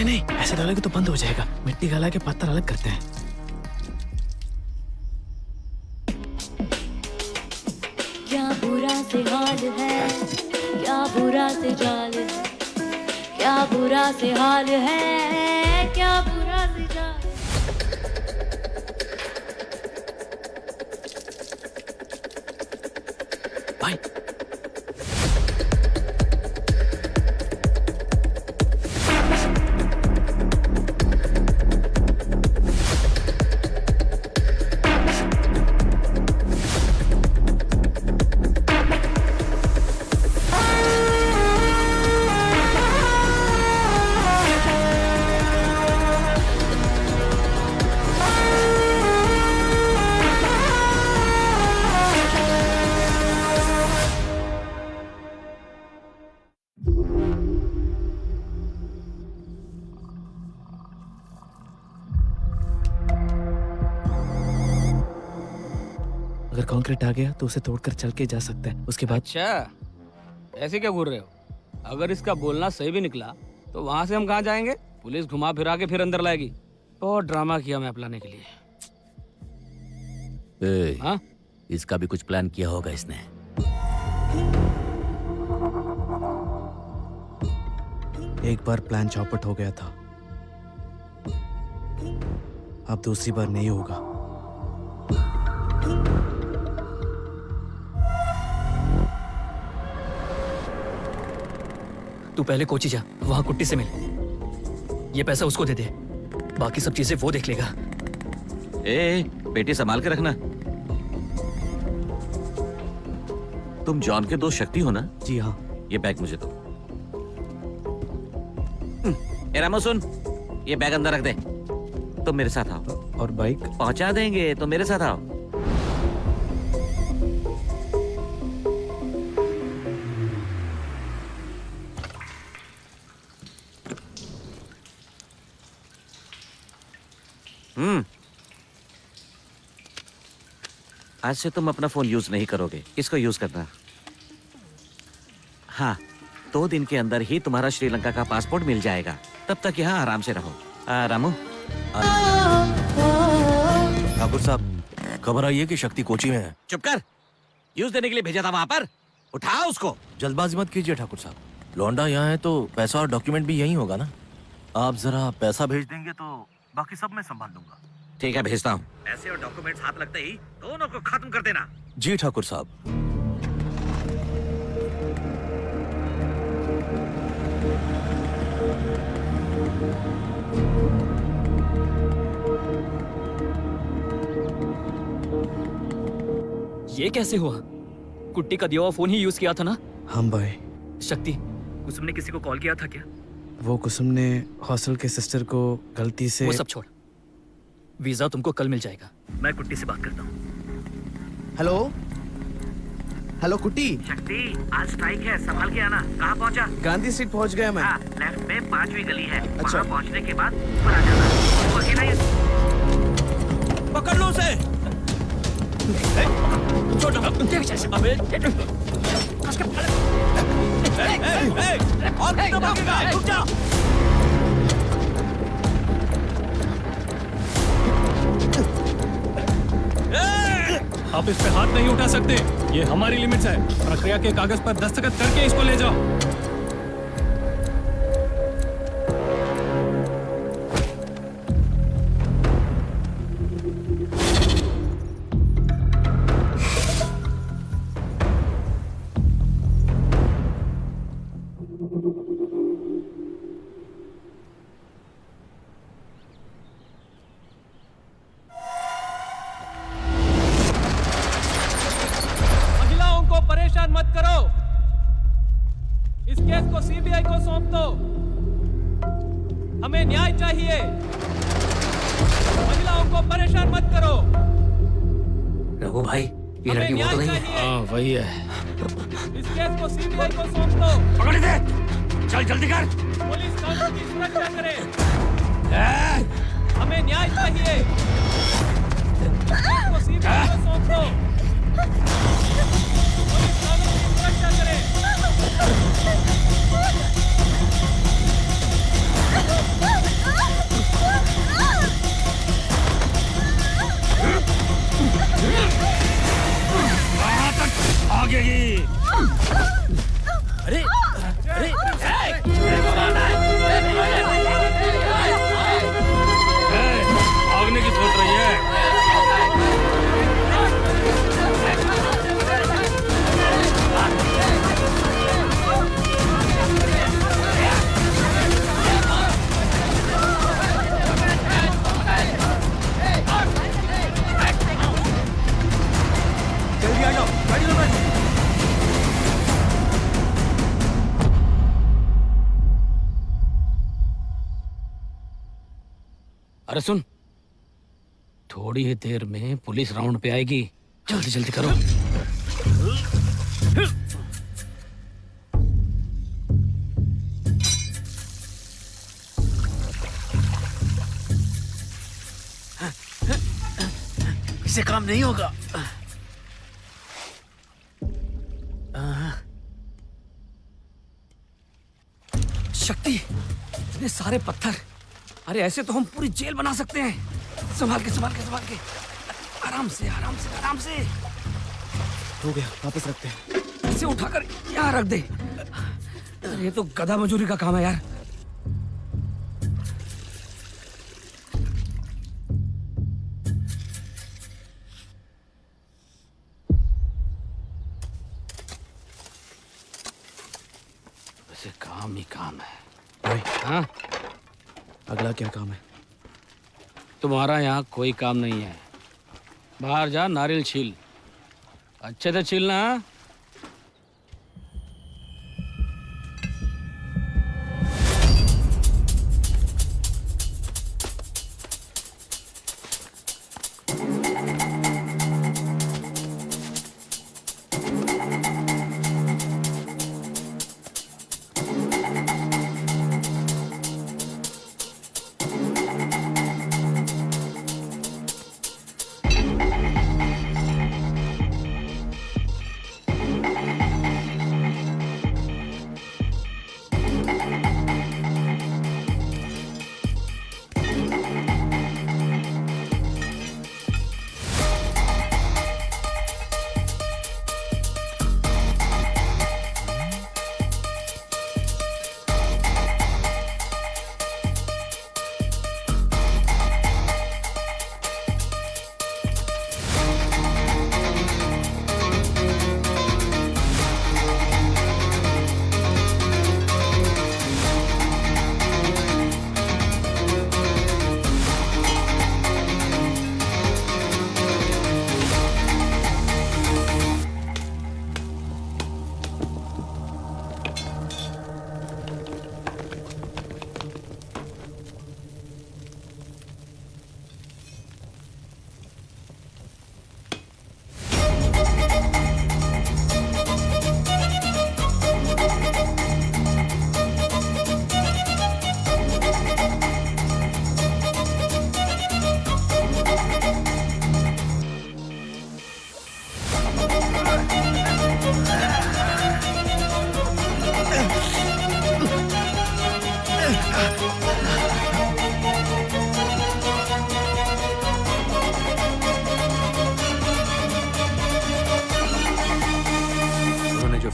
नहीं, ऐसे डालोगे तो बंद हो जाएगा। मिट्टी गला के पत्थर अलग करते हैं। क्या बुरा से हाल है, क्या बुरा से जाल है, क्या बुरा से हाल है, क्या बुरा से जाल। भाई अगर कंक्रीट आ गया तो उसे तोड़कर चल के जा सकता है। उसके बाद अच्छा, ऐसे क्या घूर रहे हो? अगर इसका बोलना सही भी निकला तो वहां से हम कहाँ जाएंगे? पुलिस घुमा फिरा के फिर अंदर लाएगी। बहुत ड्रामा किया मैप लाने के लिए। हाँ? इसका भी कुछ प्लान किया होगा इसने। एक बार प्लान चौपट हो गया था, अब दूसरी बार नहीं होगा। तू पहले कोची जा, वहां कुट्टी से मिल। ये पैसा उसको दे दे, बाकी सब चीजें वो देख लेगा। ए, बेटी संभाल के रखना। तुम जॉन के दोस्त शक्ति हो ना? जी हाँ। ये बैग मुझे दो। ए रामो सुन, ये बैग अंदर रख दे। तुम मेरे साथ आओ। और बाइक? पहुंचा देंगे, तो मेरे साथ आओ। आज से तुम अपना फोन यूज नहीं करोगे, इसको यूज करना। हाँ, 2 दिन के अंदर ही तुम्हारा श्रीलंका का पासपोर्ट मिल जाएगा। तब तक यहाँ आराम से रहो। रामू, ठाकुर साहब, खबर आई है कि शक्ति कोची में है। चुप कर। यूज देने के लिए भेजा था वहां पर। उठाओ उसको। जल्दबाजी मत कीजिए ठाकुर साहब, लौंडा यहाँ है तो पैसा और डॉक्यूमेंट भी यही होगा ना। आप जरा पैसा भेज देंगे तो बाकी सब मैं संभाल लूंगा। ठीक है, भेजता हूँ। ऐसे और डॉक्यूमेंट्स हाथ लगते ही दोनों को खत्म कर देना। जी ठाकुर साहब। ये कैसे हुआ? कुट्टी का दिया हुआ फोन ही यूज किया था ना? हाँ भाई। शक्ति, कुसुम ने किसी को कॉल किया था क्या? वो कुसुम ने हॉस्टल के सिस्टर को गलती से। वो सब छोड़, वीजा तुमको कल मिल जाएगा। मैं कुट्टी से बात करता हूँ। हेलो हेलो कुट्टी। शक्ति, आज स्ट्राइक है, संभाल के आना। कहाँ पहुँचा? गांधी स्ट्रीट पहुंच गया मैं। लेफ्ट में 5वीं गली है। अच्छा। वहाँ पहुँचने के बाद ऊपर आ जाना। वो अकेला ही पकड़ लो उसे। अबे और कितना भागेगा? रुक जा। आप इस पे हाथ नहीं उठा सकते, ये हमारी लिमिट्स है। प्रक्रिया के कागज पर दस्तखत करके इसको ले जाओ। परेशान मत करो, इस केस को सीबीआई को सौंप दो। हमें न्याय चाहिए। महिलाओं को परेशान मत करो। रघु भाई, ये लड़की वो तो नहीं है? हाँ, वही है। इस केस को सीबीआई को सौंप दो। पकड़ दे। चल जल्दी कर। पुलिस कानून की सुरक्षा करे। हमें न्याय चाहिए। इस केस को सीबीआई को सौंप दो। पुलिस कानून की सुरक्षा करे। कहाँ तक भागेगी? अरे अरे भागने की सोच रही है। अरे सुन, थोड़ी ही देर में पुलिस राउंड पे आएगी, जल्दी जल्दी करो। इससे काम नहीं होगा। शक्ति, इतने सारे पत्थर। अरे ऐसे तो हम पूरी जेल बना सकते हैं। संभाल के संभाल के संभाल के, आराम से आराम से आराम से। हो गया, वापस रखते हैं। इसे उठाकर यहाँ रख दे। ये तो गधा मजूरी का काम है यार। वैसे काम ही काम है। भाई, हाँ, अगला क्या काम है? तुम्हारा यहाँ कोई काम नहीं है। बाहर जा, नारियल छील, अच्छे से छीलना। हाँ?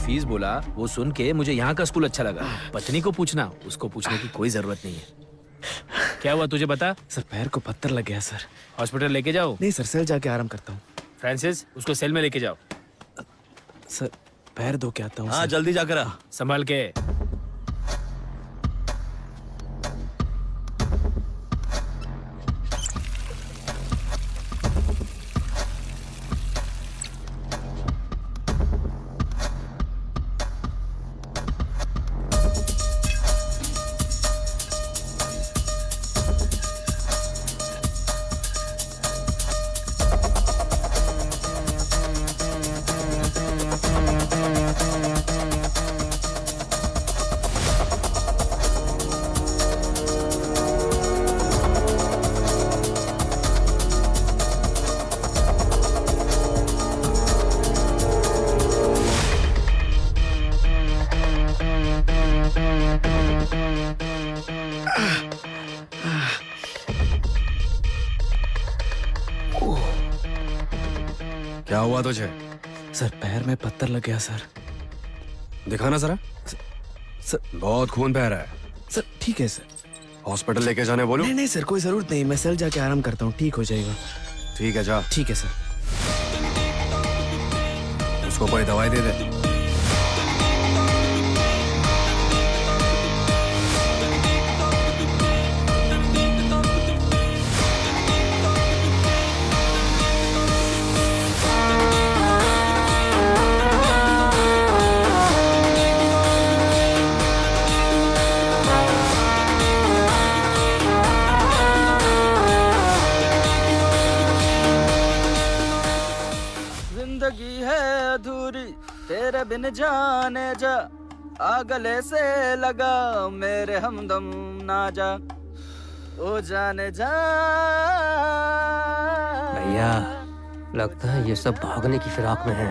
फीस बोला वो सुन के मुझे यहाँ का स्कूल अच्छा लगा। पत्नी को पूछना, उसको पूछने की कोई जरूरत नहीं है। क्या हुआ तुझे बता। सर, पैर को पत्थर लग गया सर। हॉस्पिटल लेके जाओ। नहीं सर, सेल जाके आराम करता हूँ। फ्रांसिस, उसको सेल में लेके जाओ। सर, पैर धो के आता हूँ। हाँ, जल्दी जाकर आ। संभाल के। क्या हुआ तुझे? सर, पैर में पत्थर लग गया सर। दिखाना जरा। सर, बहुत खून बह रहा है। सर ठीक है सर। हॉस्पिटल लेके जाने बोलो। नहीं नहीं सर, कोई जरूरत नहीं, मैं सेल जाके आराम करता हूँ, ठीक हो जाएगा। ठीक है, जा। ठीक है सर। उसको कोई दवाई दे दे। बिन जाने जा, आ गले से लगा मेरे हमदम ना जा, ओ जाने जा। भैया लगता है ये सब भागने की फिराक में है।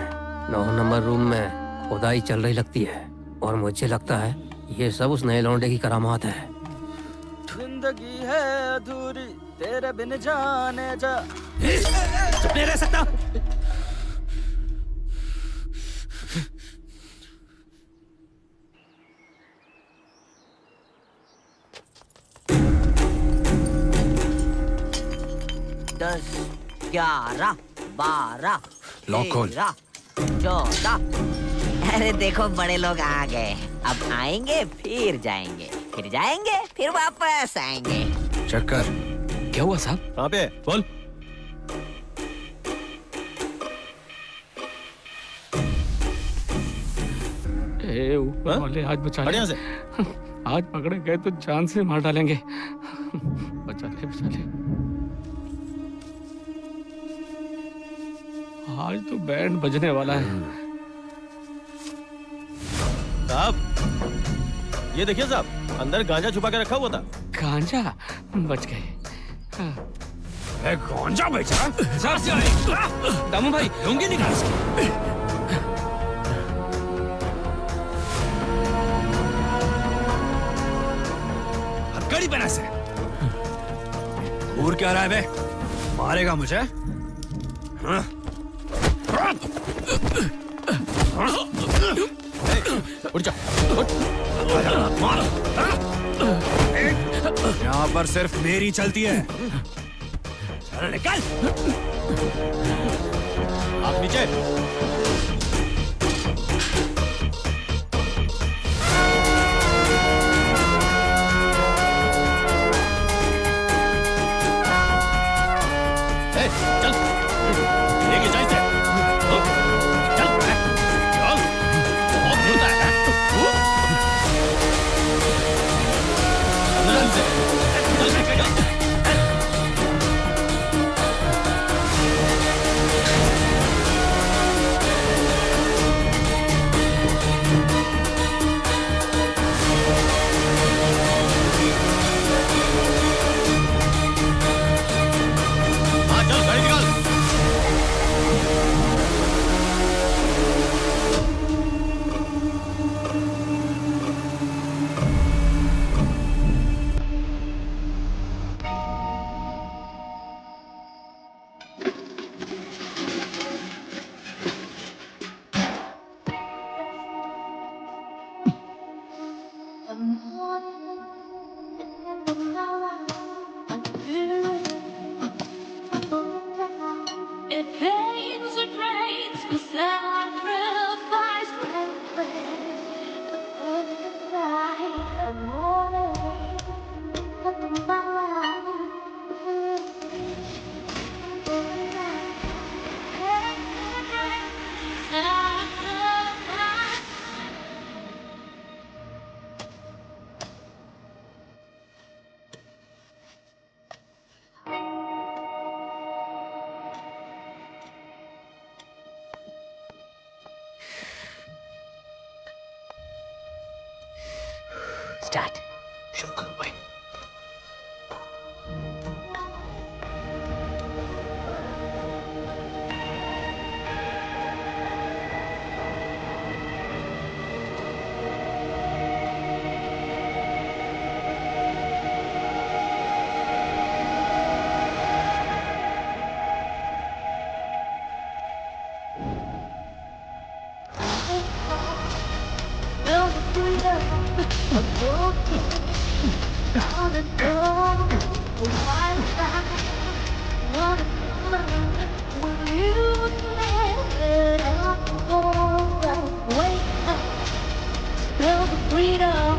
9 नंबर रूम में खुदाई चल रही लगती है और मुझे लगता है ये सब उस नए लौंडे की करामात है। जिंदगी है अधूरी तेरे बिन जाने जा। चुप नहीं रह सकता। दस, 11, 12, लॉक खोल। 13, 14। अरे देखो बड़े लोग आ गए, अब आएंगे फिर जाएंगे, फिर जाएंगे फिर वापस आएंगे। चक्कर क्या हुआ साहब? कहाँ पे? बोल। ए ऊपर वाले आज बचा ले। बढ़िया से। आज पकड़े गए तो जान से मार डालेंगे। बचा ले बचा ले। आज तो बैंड बजने वाला है। साहब ये देखिए साहब, अंदर गांजा छुपा के रखा हुआ था। गांजा बच गए। गांजा बेचा? दामू भाई लूंगी निकाल से। हथकड़ी पहना से। दूर क्या रहा है बे? मारेगा मुझे? हाँ? उठ जा, उठ। यहाँ पर सिर्फ मेरी चलती है। चल निकल। आप नीचे। चल लेके जा इसे। चल चल, बहुत होता है। अंदर से चल लेके जा। हाँ चल गाड़ी निकाल। It pains, it rains, the sacrifice start. शुरू करो भाई। Freedom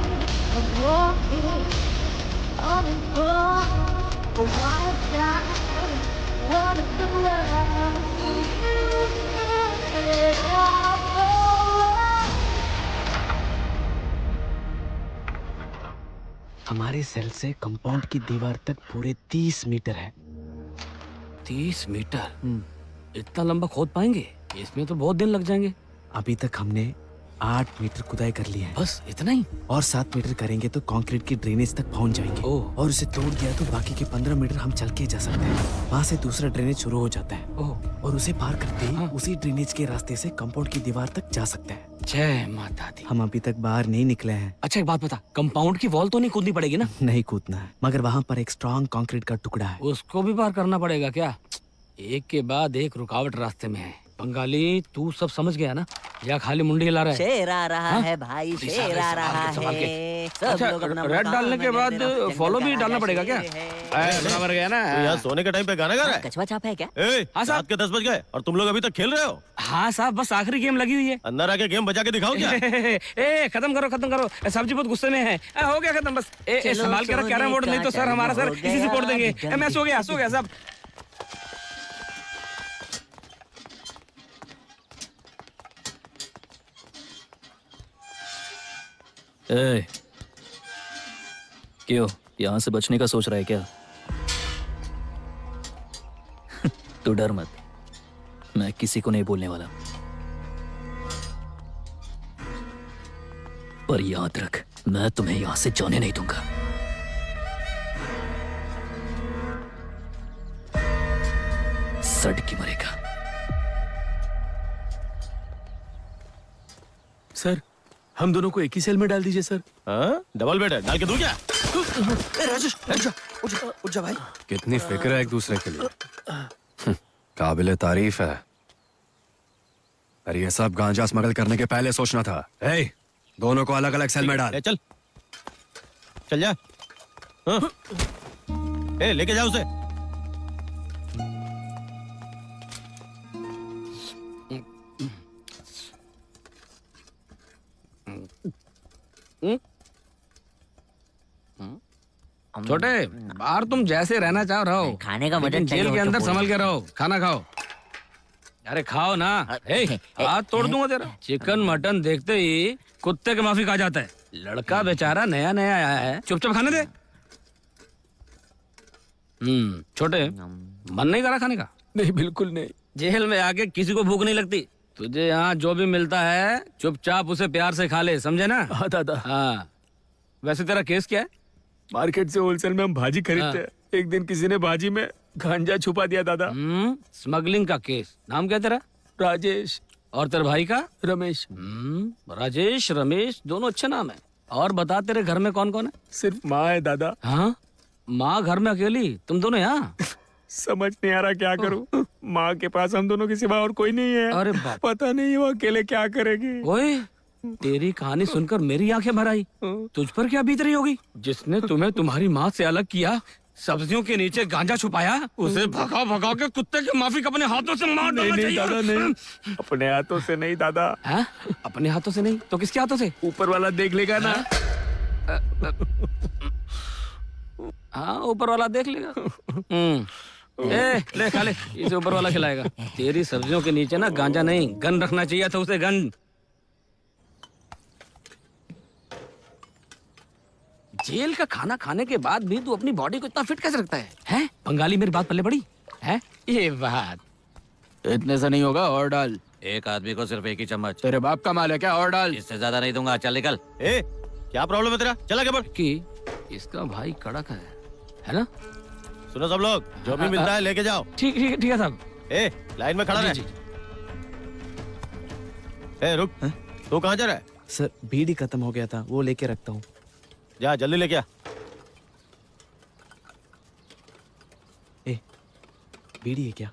of walking on and on, a wild child, one of the love you हमारे सेल से कंपाउंड की दीवार तक पूरे 30 मीटर है। 30 मीटर? इतना लंबा खोद पाएंगे? इसमें तो बहुत दिन लग जाएंगे। अभी तक हमने 8 मीटर खुदाई कर ली है बस इतना ही? और 7 मीटर करेंगे तो कंक्रीट की ड्रेनेज तक पहुंच जाएंगे। ओह। और उसे तोड़ दिया तो बाकी के 15 मीटर हम चल के जा सकते हैं। वहाँ से दूसरा ड्रेनेज शुरू हो जाता है ओह। और उसे पार करते ही उसी ड्रेनेज के रास्ते से कंपाउंड की दीवार तक जा सकते हैं। जय माता दी। हम अभी तक बाहर नहीं निकले हैं। अच्छा एक बात बता, कंपाउंड की वॉल तो नहीं कूदनी पड़ेगी ना? नहीं कूदना है, मगर वहाँ पर एक स्ट्रॉन्ग कंक्रीट का टुकड़ा है। उसको भी पार करना पड़ेगा क्या? एक के बाद एक रुकावट रास्ते में है। बंगाली तू सब समझ गया ना, या खाली मुंडी हिला रहा है? शेर आ रहा है भाई, शेर आ रहा है। सब अच्छा, लोग अपना रेड डालने के बाद फॉलो भी डालना पड़ेगा क्या? बराबर गया ना? यहाँ सोने के टाइम पे गाना गा रहा है? कछुआ छाप है क्या? हाँ साहब। रात के 10 बज गए और तुम लोग अभी तक खेल रहे हो? हाँ साहब, बस आखिरी गेम लगी हुई है। अंदर आके गेम बजा के दिखाओ क्या? ए खत्म करो खत्म करो, साहब जी बहुत गुस्से में है। हो गया खत्म बस। संभाल के रख कैरम बोर्ड, नहीं तो सर हमारा सर इसी से फोड़ देंगे। मैं सो गया साहब। क्यों यहाँ से बचने का सोच रहा है क्या? तू डर मत, मैं किसी को नहीं बोलने वाला। पर याद रख, मैं तुम्हें यहां से जाने नहीं दूंगा। सड़ की मरेगा। सर, हम दोनों को एक ही सेल में डाल दीजिए सर। हाँ? डबल बेड है, डाल के दूं क्या? राजेश उठ जा भाई। कितनी फिक्र है एक दूसरे के लिए। काबिले तारीफ है। अरे ये सब गांजा स्मगल करने के पहले सोचना था। ए, दोनों को अलग अलग सेल में डाल। चल चल जा। हाँ? ए लेके जाओ उसे। छोटे, बाहर तुम जैसे रहना चाह रहो, खाने का मजा लेकिन चाहिए जेल के हो तो अंदर बोलो। संभल के रहो, खाना खाओ। अरे खाओ ना। हाथ तोड़ दूंगा तेरा। चिकन मटन देखते ही कुत्ते के माफी खा जाता है। लड़का बेचारा नया नया आया है, चुपचाप खाने दे। छोटे, मन नहीं करा खाने का? नहीं, बिल्कुल नहीं। जेल में आके किसी को भूख नहीं लगती। तुझे यहाँ जो भी मिलता है चुपचाप उसे प्यार से खा ले, समझे ना? हाँ दादा। हाँ, वैसे तेरा केस क्या है? मार्केट से होलसेल में हम भाजी खरीदते हैं। एक दिन किसी ने भाजी में गांजा छुपा दिया दादा। स्मगलिंग का केस। नाम क्या तेरा? राजेश। और तेरे भाई का? रमेश। राजेश रमेश दोनों अच्छे नाम है। और बता, तेरे घर में कौन कौन है? सिर्फ माँ है दादा। हाँ, माँ घर में अकेली, तुम दोनों यहाँ? समझ नहीं आ रहा क्या करूं। माँ के पास हम दोनों के सिवा और कोई नहीं है। अरे बाप। पता नहीं वो अकेले क्या करेगी। ओए, तेरी कहानी सुनकर मेरी आंखें भर आई। तुझ पर क्या बीत रही होगी? जिसने तुम्हें तुम्हारी माँ से अलग किया, सब्जियों के नीचे गांजा छुपाया, उसे भगा भगा के कुत्ते के माफिक अपने हाथों से मार डालना चाहिए। दादा नहीं, अपने हाथों से नहीं दादा। हाँ? अपने हाथों से नहीं तो किसके हाथों से? ऊपर वाला देख लेगा ना। हाँ, ऊपर वाला देख लेगा। ले खा ले, इसे ऊपर वाला खिलाएगा। तेरी सब्जियों के नीचे ना गांजा नहीं, गन रखना चाहिए था उसे, गन। जेल का खाना खाने के बाद भी तू अपनी बॉडी को इतना फिट कैसे रखता है? हैं? बंगाली मेरी बात पल्ले पड़ी है? ये बात इतने से नहीं होगा, और डाल। एक आदमी को सिर्फ एक ही चम्मच। तेरे बाप का माल है क्या? और डाल। इससे ज्यादा नहीं दूंगा, चल निकल। ए क्या प्रॉब्लम है तेरा? चला के बढ़। कि इसका भाई कड़क है ना? सुनो सब लोग, जो भी मिलता है लेके जाओ। ठीक ठीक ठीक है साहब। ए लाइन में खड़ा रह। ए रुक, तू कहाँ जा रहा है? सर, बीड़ी खत्म हो गया था, वो लेके रखता हूँ। जा जल्दी लेके आ। ए, बीड़ी है क्या?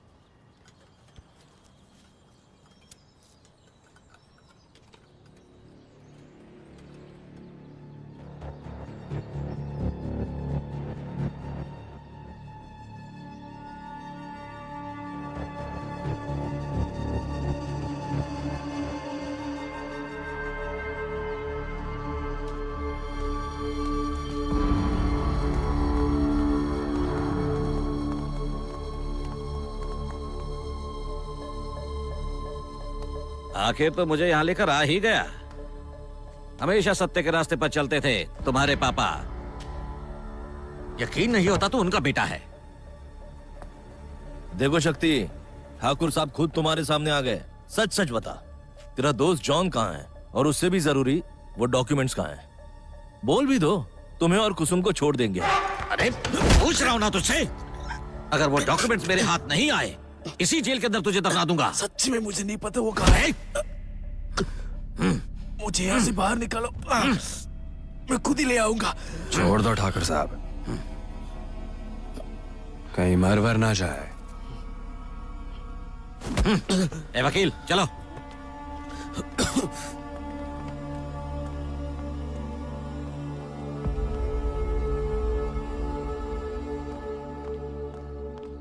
आखिर तो मुझे यहाँ लेकर आ ही गया। हमेशा सत्य के रास्ते पर चलते थे तुम्हारे पापा। यकीन नहीं होता तो उनका बेटा है। देखो शक्ति, ठाकुर साहब खुद तुम्हारे सामने आ गए। सच सच बता, तेरा दोस्त जॉन कहाँ है? और उससे भी जरूरी वो डॉक्यूमेंट्स कहाँ हैं? बोल भी दो, तुम्हें और कुसुम को छोड़ देंगे। अरे पूछ रहा हूं ना तुझसे, अगर वो डॉक्यूमेंट्स मेरे हाथ नहीं आए इसी जेल के अंदर तुझे दफना दूंगा। सच्ची में मुझे नहीं पता वो कहाँ है। मुझे यहाँ से बाहर निकालो, मैं खुद ही ले आऊंगा। छोड़ दो ठाकुर साहब, कहीं मर वर ना जाए। ए वकील चलो।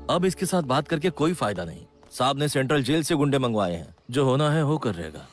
अब इसके साथ बात करके कोई फायदा नहीं। साहब ने सेंट्रल जेल से गुंडे मंगवाए हैं, जो होना है हो कर रहेगा।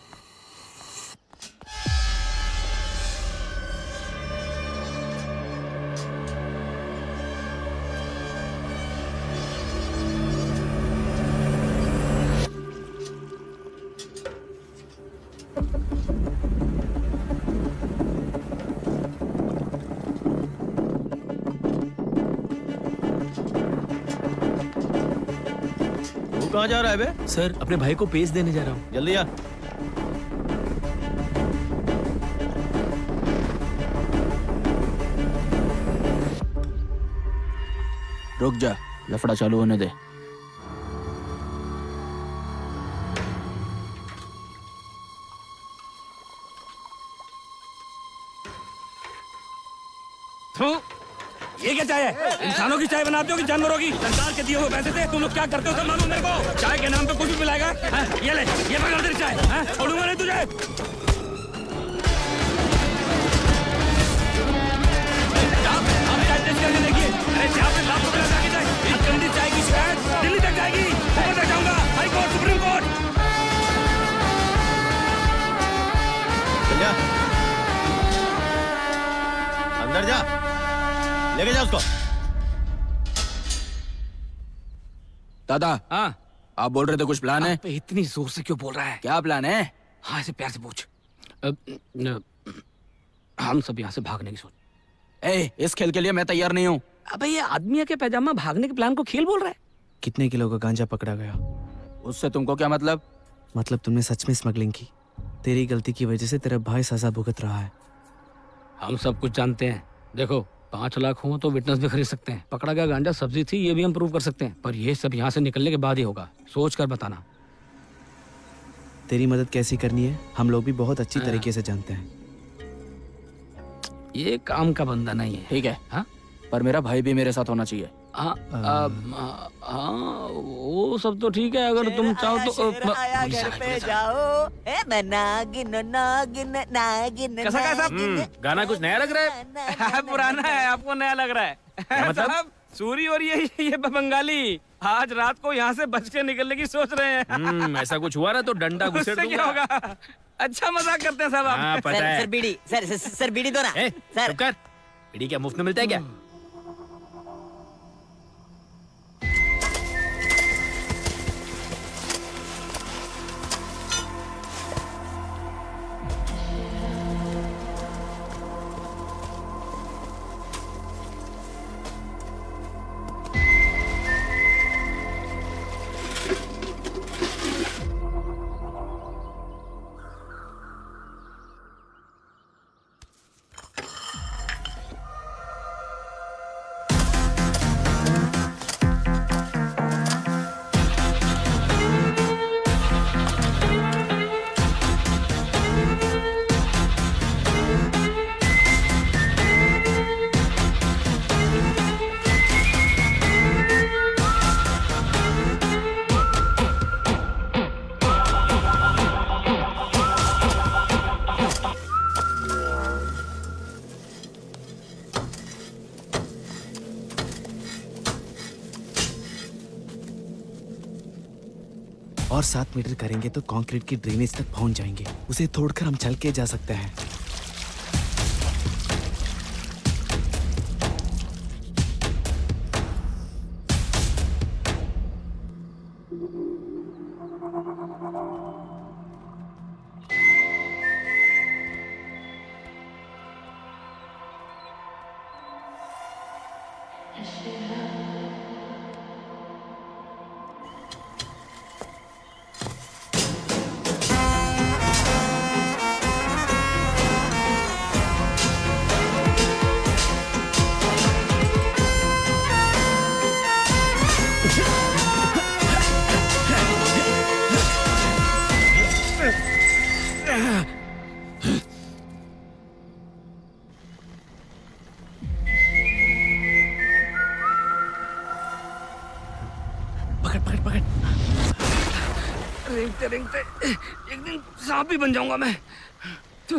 कहाँ जा रहा है बे? सर, अपने भाई को पेश देने जा रहा हूँ। जल्दी आ। रुक जा, लफड़ा चालू होने दे। ये क्या चाय है? इंसानों की चाय बनाते हो कि जानवरों की? सरकार के दिए हुए पैसे से तुम लोग क्या करते हो सब मालूम मेरे को। चाय के नाम पे कुछ भी पिलाएगा? ये ले, ये पकड़ तेरी चाय, छोड़ूंगा नहीं तुझे। आप चाय टेस्ट करके देखिए। अरे जहाँ पे लाख रुपए लगा के जाए, इस गंदी चाय की शिकायत दिल्ली तक जाएगी, ऊपर तक जाऊंगा, हाई कोर्ट, सुप्रीम कोर्ट। अंदर जा, लेके जा उसको। दादा, हाँ आप बोल रहे थे कुछ प्लान है? इतनी जोर से क्यों बोल रहा है? क्या प्लान है? हाँ ऐसे प्यार से पूछ। हम सब यहाँ से भागने की सोच। इस खेल के लिए मैं तैयार नहीं हूँ। अबे ये आदमी के पैजामा भागने के प्लान को खेल बोल रहा है। कितने किलो का गांजा पकड़ा गया? उससे तुमको क्या मतलब? मतलब तुमने सच में स्मगलिंग की। तेरी गलती की वजह से तेरा भाई सजा भुगत रहा है। हम सब कुछ जानते हैं। देखो 5 लाख हो तो विटनेस भी खरीद सकते हैं। पकड़ा गया गांजा सब्जी थी, ये भी हम प्रूव कर सकते हैं। पर ये सब यहाँ से निकलने के बाद ही होगा। सोच कर बताना। तेरी मदद कैसी करनी है हम लोग भी बहुत अच्छी तरीके से जानते हैं। ये काम का बंदा नहीं है। ठीक है, हाँ पर मेरा भाई भी मेरे साथ होना चाहिए। हाँ वो सब तो ठीक है, अगर तुम चाहो तो कैसा गाना कुछ नया लग रहा है? पुराना है, आपको नया लग रहा है। मतलब सूरी और ये बंगाली आज रात को यहाँ से बच के निकलने की सोच रहे हैं। ऐसा कुछ हुआ ना तो डंडा घुसेड़ उससे क्या दूंगा। होगा? अच्छा मजाक करते हैं साहब आप। हाँ, पता है। सर बीड़ी, सर बीड़ी दो ना। सर चुप कर। बीड़ी क्या मुफ्त में मिलता है क्या? और 7 मीटर करेंगे तो कंक्रीट की ड्रेनेज तक पहुंच जाएंगे। उसे तोड़कर हम चल के जा सकते हैं। रेंगते रेंगते एक दिन सांप ही बन जाऊंगा मैं। तू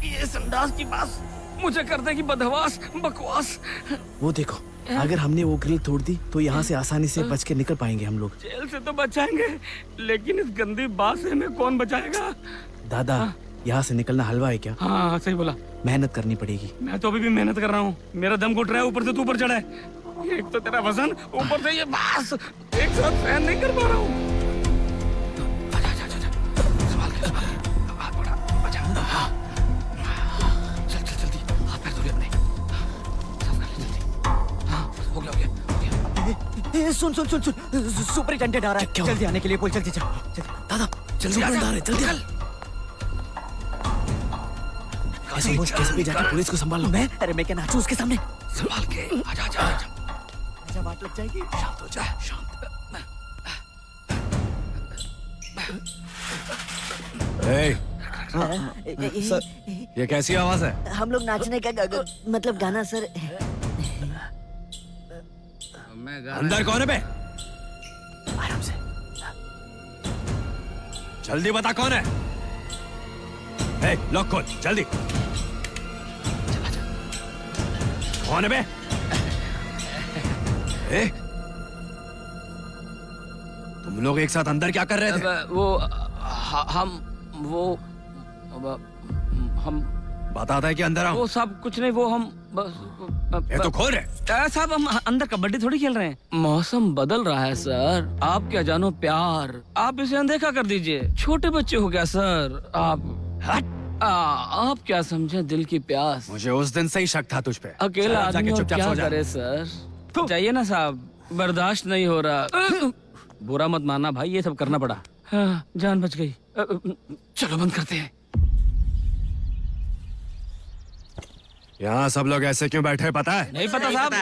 ये संडास की बात मुझे कर देगी बदहवास बकवास। वो देखो, अगर हमने वो ग्रिल तोड़ दी तो यहाँ से आसानी से बच के निकल पाएंगे हम लोग। जेल से तो बचाएंगे, लेकिन इस गंदी बात से हमें कौन बचाएगा? दादा, यहाँ से निकलना हलवा है क्या? हाँ सही बोला। मेहनत करनी पड़ेगी। मैं तो अभी भी मेहनत कर रहा हूँ, मेरा दम घुट रहा है, ऊपर से तू ऊपर चढ़ा है। एक तो तेरा वजन, ऊपर से ये बास, एक साथ सहन नहीं कर पा रहा हूँ। हाथ बढ़ा, आजा। चल चल जल्दी, हाथ पैर धो ले अपने। साफ कर ले जल्दी। हाँ हो गया। सुन सुन सुन सुन, सुपरिटेंडेंट आ रहा है, जल्दी आने के लिए बोल। जल्दी चल दादा, जल्दी आ रहे, जल्दी आ। कैसे भी जाके पुलिस को संभाल लो। अरे मैं क्या नाचूं उसके सामने? संभाल के आजा आजा आजा। आजा, बात लग जाएगी। शांत हो जा, शांत। सर, ये कैसी आवाज है? हम लोग नाचने का मतलब गाना सर। अंदर कौन है बे? आराम से। जल्दी बता कौन है? ए, लॉक खोल जल्दी। कौन है बे? ए? तुम लोग एक साथ अंदर क्या कर रहे थे? हम बताता है कि अंदर आओ। वो सब कुछ नहीं, वो हम बस ये तो खोल रहे। साहब हम अंदर कबड्डी थोड़ी खेल रहे हैं। मौसम बदल रहा है सर, आप क्या जानो प्यार, आप इसे अनदेखा कर दीजिए। छोटे बच्चे हो गया सर आप। आप क्या समझे दिल की प्यास। मुझे उस दिन से ही शक था तुझ पे। अकेला आदमी और क्या करे सर। जाइए ना साहब, बर्दाश्त नहीं हो रहा। बुरा मत मानना भाई, ये सब करना पड़ा। हाँ, जान बच गई। चलो बंद करते हैं। यहाँ सब लोग ऐसे क्यों बैठे हैं पता है? नहीं पता साहब।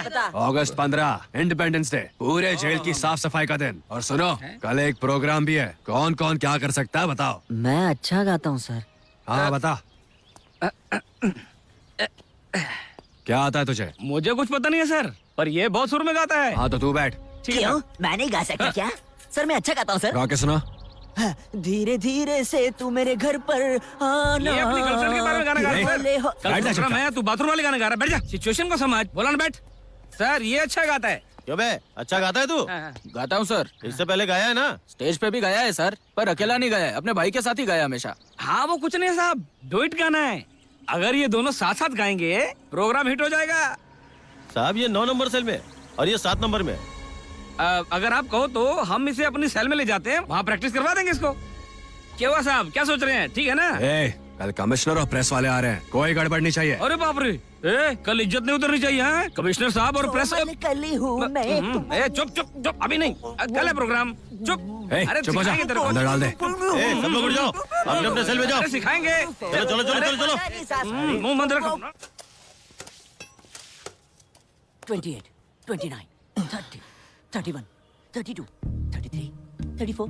अगस्त 15 इंडिपेंडेंस डे, पूरे जेल की साफ सफाई का दिन। और सुनो, कल एक प्रोग्राम भी है। कौन कौन क्या कर सकता है बताओ? मैं अच्छा गाता हूँ सर। हाँ बता। क्या आता है तुझे? मुझे कुछ पता नहीं है सर, पर ये बहुत सुर में गाता है। हाँ तो तू बैठ। ठीक है क्यों, मैं नहीं गा सकता क्या? सर मैं अच्छा गाता हूँ सर। गा के सुना। धीरे धीरे से तू मेरे घर पर आना। ये अपनी गर्लफ्रेंड के बारे में गाना गा रहा है भले हो- कल प्रोग्राम है, तू बाथरूम वाले गाना गा रहा है। बैठ जा, सिचुएशन को समझ। बोला ना बैठ। सर ये अच्छा गाता है। क्यों बे, अच्छा गाता है तू? गाता हूँ सर, इससे पहले गाया है ना? स्टेज पे भी गाया है सर, पर अकेला नहीं गाया है, अपने भाई के साथ ही गाया हमेशा। हाँ वो कुछ नहीं साहब, डुएट गाना है। अगर ये दोनों साथ साथ गाएंगे प्रोग्राम हिट हो जाएगा। साहब ये 9 नंबर सेल में और ये 7 नंबर में। अगर आप कहो तो हम इसे अपनी सेल में ले जाते हैं, वहाँ प्रैक्टिस करवा देंगे इसको। क्या हुआ साहब, क्या सोच रहे हैं? ठीक है ना? ए, कल कमिश्नर और प्रेस वाले आ रहे हैं, कोई गड़बड़ नहीं चाहिए। अरे बाप रे, कल इज्जत नहीं उतरनी चाहिए। हाँ? कमिश्नर साहब और प्रेस। कल ही हूँ मैं। चुप चुप चुप, अभी नहीं, कल है प्रोग्राम। चुप। ए, चुप हो जा, सिखाएंगे तेरे को। अंदर डाल दे। सब लोग उठ जाओ, अपने अपने सेल में जाओ। अरे सिखाएंगे। चलो चलो चलो चलो चलो। मुंह बंद रखो। 28, 29, 30, 31, 32, 33, 34,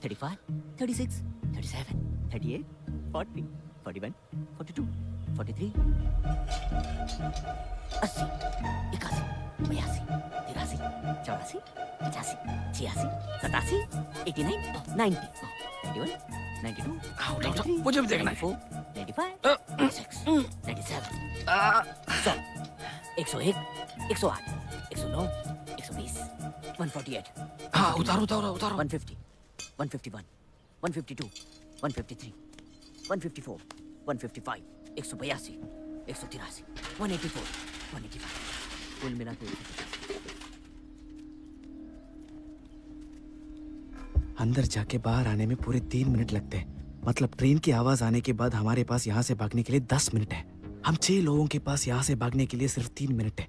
35, 36, 37, 38, 40, 41, 42, 43, 80, 81, 82, 83, 84, 85, 86, 87, 89, 90, 91, 92, उठा, उठा, मुझे भी देखना है। 94, 95, 96, 97, 100, 101, 108, 109, 120, 148. हाँ उतारो उतारो उतारो। 150, 151, 152, 153, 154, 155, 182, 183, 184, 185, कुल मिला के 150। अंदर जाके बाहर आने में पूरे 3 मिनट लगते हैं। मतलब ट्रेन की आवाज आने के बाद हमारे पास यहाँ से भागने के लिए 10 मिनट है। हम 6 लोगों के पास यहाँ से भागने के लिए सिर्फ 3 मिनट है,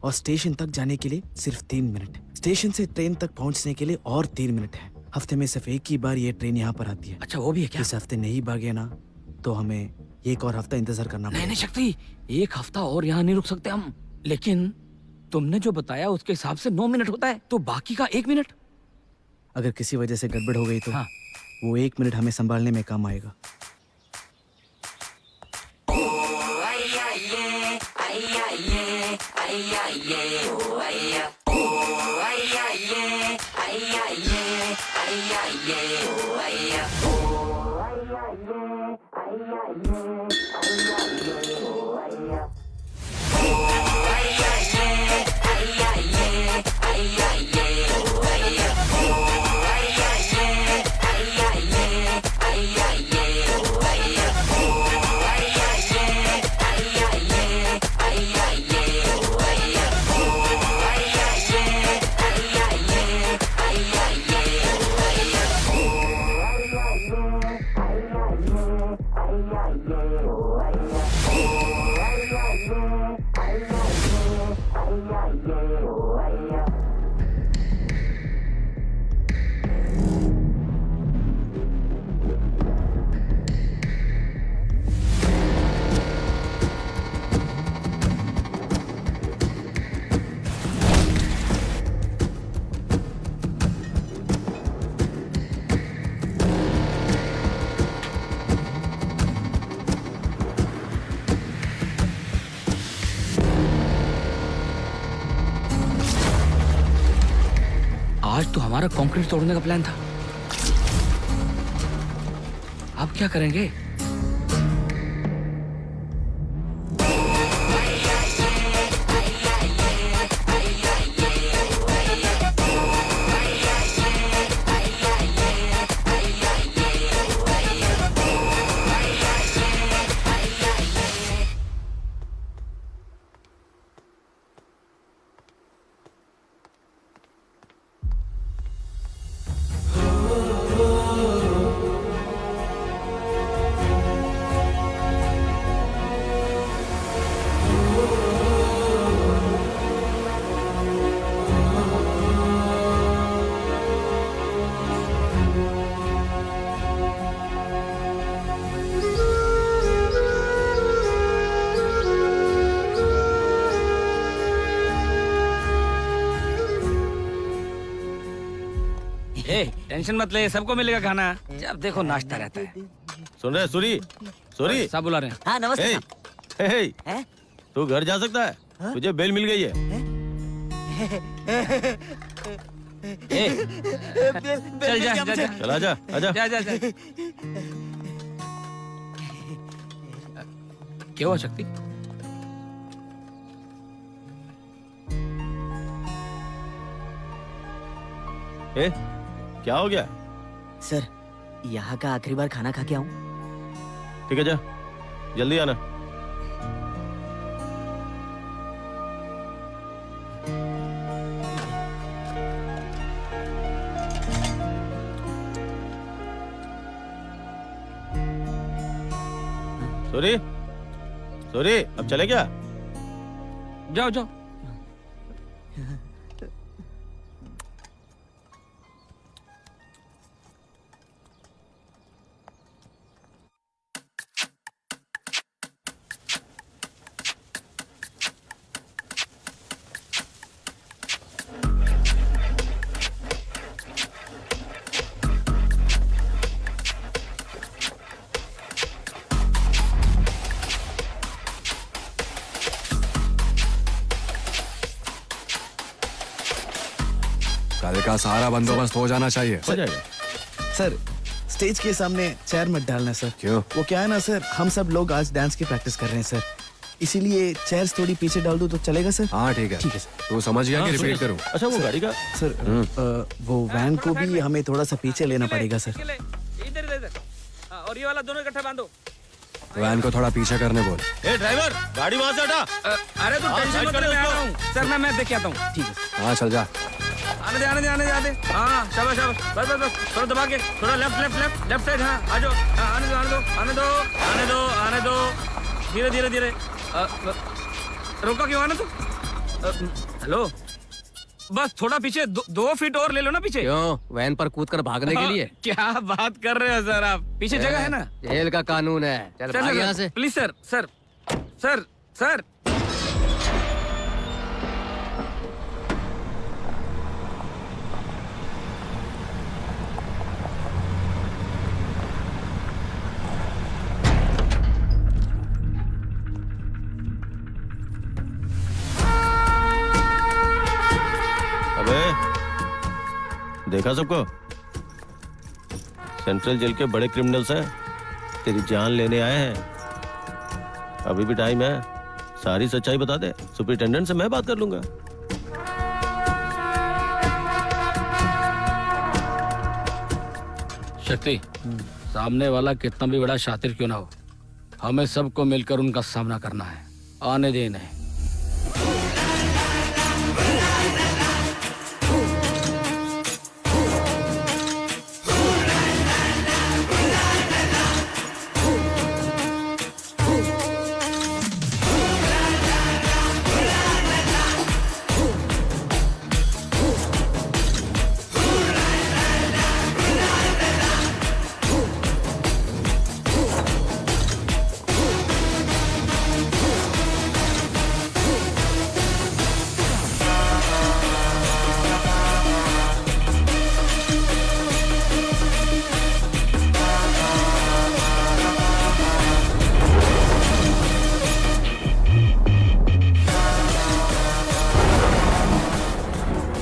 और स्टेशन तक जाने के लिए सिर्फ 3 मिनट। स्टेशन से ट्रेन तक पहुँचने के लिए और 3 मिनट है। हफ्ते में सिर्फ एक ही बार ये ट्रेन यहाँ पर आती है। अच्छा वो भी है क्या? इस हफ्ते नहीं भागे ना तो हमें एक और हफ्ता इंतजार करना नहीं पड़ेगा। नहीं शक्ति, एक हफ्ता और यहाँ नहीं रुक सकते हम। लेकिन तुमने जो बताया उसके हिसाब से 9 मिनट होता है, तो बाकी का 1 मिनट। अगर किसी वजह से गड़बड़ हो गई तो हाँ। वो 1 मिनट हमें संभालने में काम आएगा। आज तो हमारा कंक्रीट तोड़ने का प्लान था। अब क्या करेंगे? टेंशन मत ले, सबको मिलेगा खाना। जब देखो नाश्ता रहता है। सुन रहे सूरी? सूरी सब बुला रहे हैं। हाँ नमस्ते हे, साहब। हे, हैं? तू घर जा सकता है? तुझे बेल मिल गई है। चल जा, जा, जा। चल आजा, आजा। जा, जा, जा। क्या हुआ शक्ति? ए, क्या हो गया? सर, यहाँ का आखिरी बार खाना खा के आऊँ? ठीक है, जा जल्दी आना। सूरी, सूरी, अब चले क्या? जाओ जाओ। कल का सारा बंदोबस्त हो जाना चाहिए। हो जाएगा। सर स्टेज के सामने चेयर मत डालना सर। क्यों? वो क्या है ना सर, हम सब लोग आज डांस की प्रैक्टिस कर रहे हैं सर, इसीलिए चेयर्स थोड़ी पीछे डाल दो तो चलेगा सर? हाँ ठीक है। ठीक है सर। तू समझ गया कि रिपीट करूं? अच्छा, वो गाड़ी का सर वो वैन को भी हमें थोड़ा सा पीछे लेना पड़ेगा सर। इधर इधर। हाँ, और ये वाला दोनों इकट्ठा बांधो। वैन को थोड़ा पीछे करने बोल। ए ड्राइवर, गाड़ी वहां से हटा। अरे तू टेंशन मत ले, मैं आ रहा हूँ। सर मैं देख के आता हूँ। ठीक है सर। हाँ चल जा। आने दे आने दे आने दे आने दे। हाँ शाबाश शाबाश, बस बस बस, थोड़ा दबा के, थोड़ा left left left left side. हाँ आ जाओ। हाँ, आने दो आने दो आने दो आने दो आने दो, धीरे धीरे धीरे। रोका क्यों? आने दो। हेलो, बस थोड़ा पीछे, 2 फीट और ले लो ना पीछे। क्यों? वैन पर कूद कर भागने के लिए? क्या बात कर रहे हो सर आप? पीछे जगह है ना? जेल का कानून है। चल सर, भाग सर, यहाँ से। Please sir sir sir sir. अबे देखा सबको? सेंट्रल जेल के बड़े क्रिमिनल्स हैं, तेरी जान लेने आए हैं। अभी भी टाइम है, सारी सच्चाई बता दे। सुपरिटेंडेंट से मैं बात कर लूंगा। शक्ति, सामने वाला कितना भी बड़ा शातिर क्यों ना हो, हमें सबको मिलकर उनका सामना करना है। आने दे इन्हें।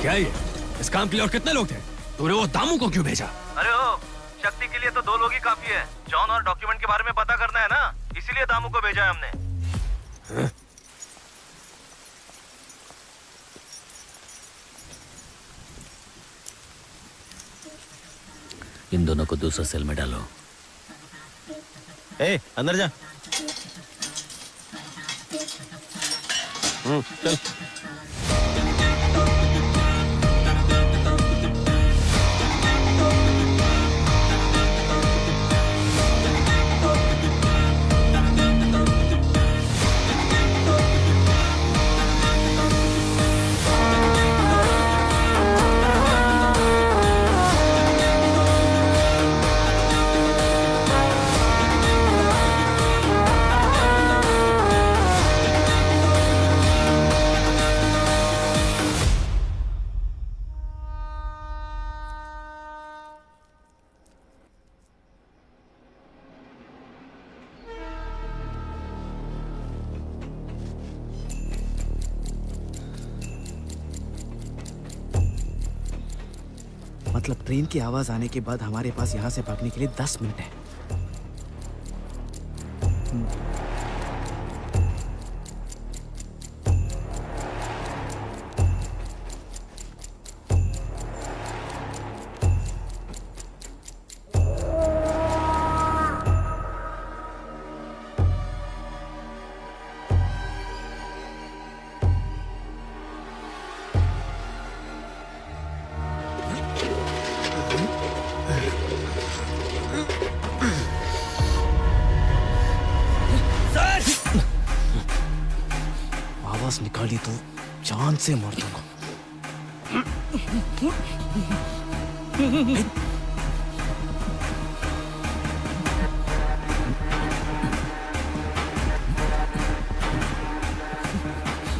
क्या ये? इस काम के लिए और कितने लोग थे? तूने वो दामू को क्यों भेजा? अरे ओ, शक्ति के लिए तो 2 लोग ही काफी है। जॉन और डॉक्यूमेंट के बारे में पता करना है ना, इसीलिए दामू को भेजा है हमने। इन दोनों को दूसरे सेल में डालो। ए, अंदर जा। चल। मतलब ट्रेन की आवाज आने के बाद हमारे पास यहाँ से भागने के लिए 10 मिनट है। आवाज निकाली तो जान से मार दूंगा।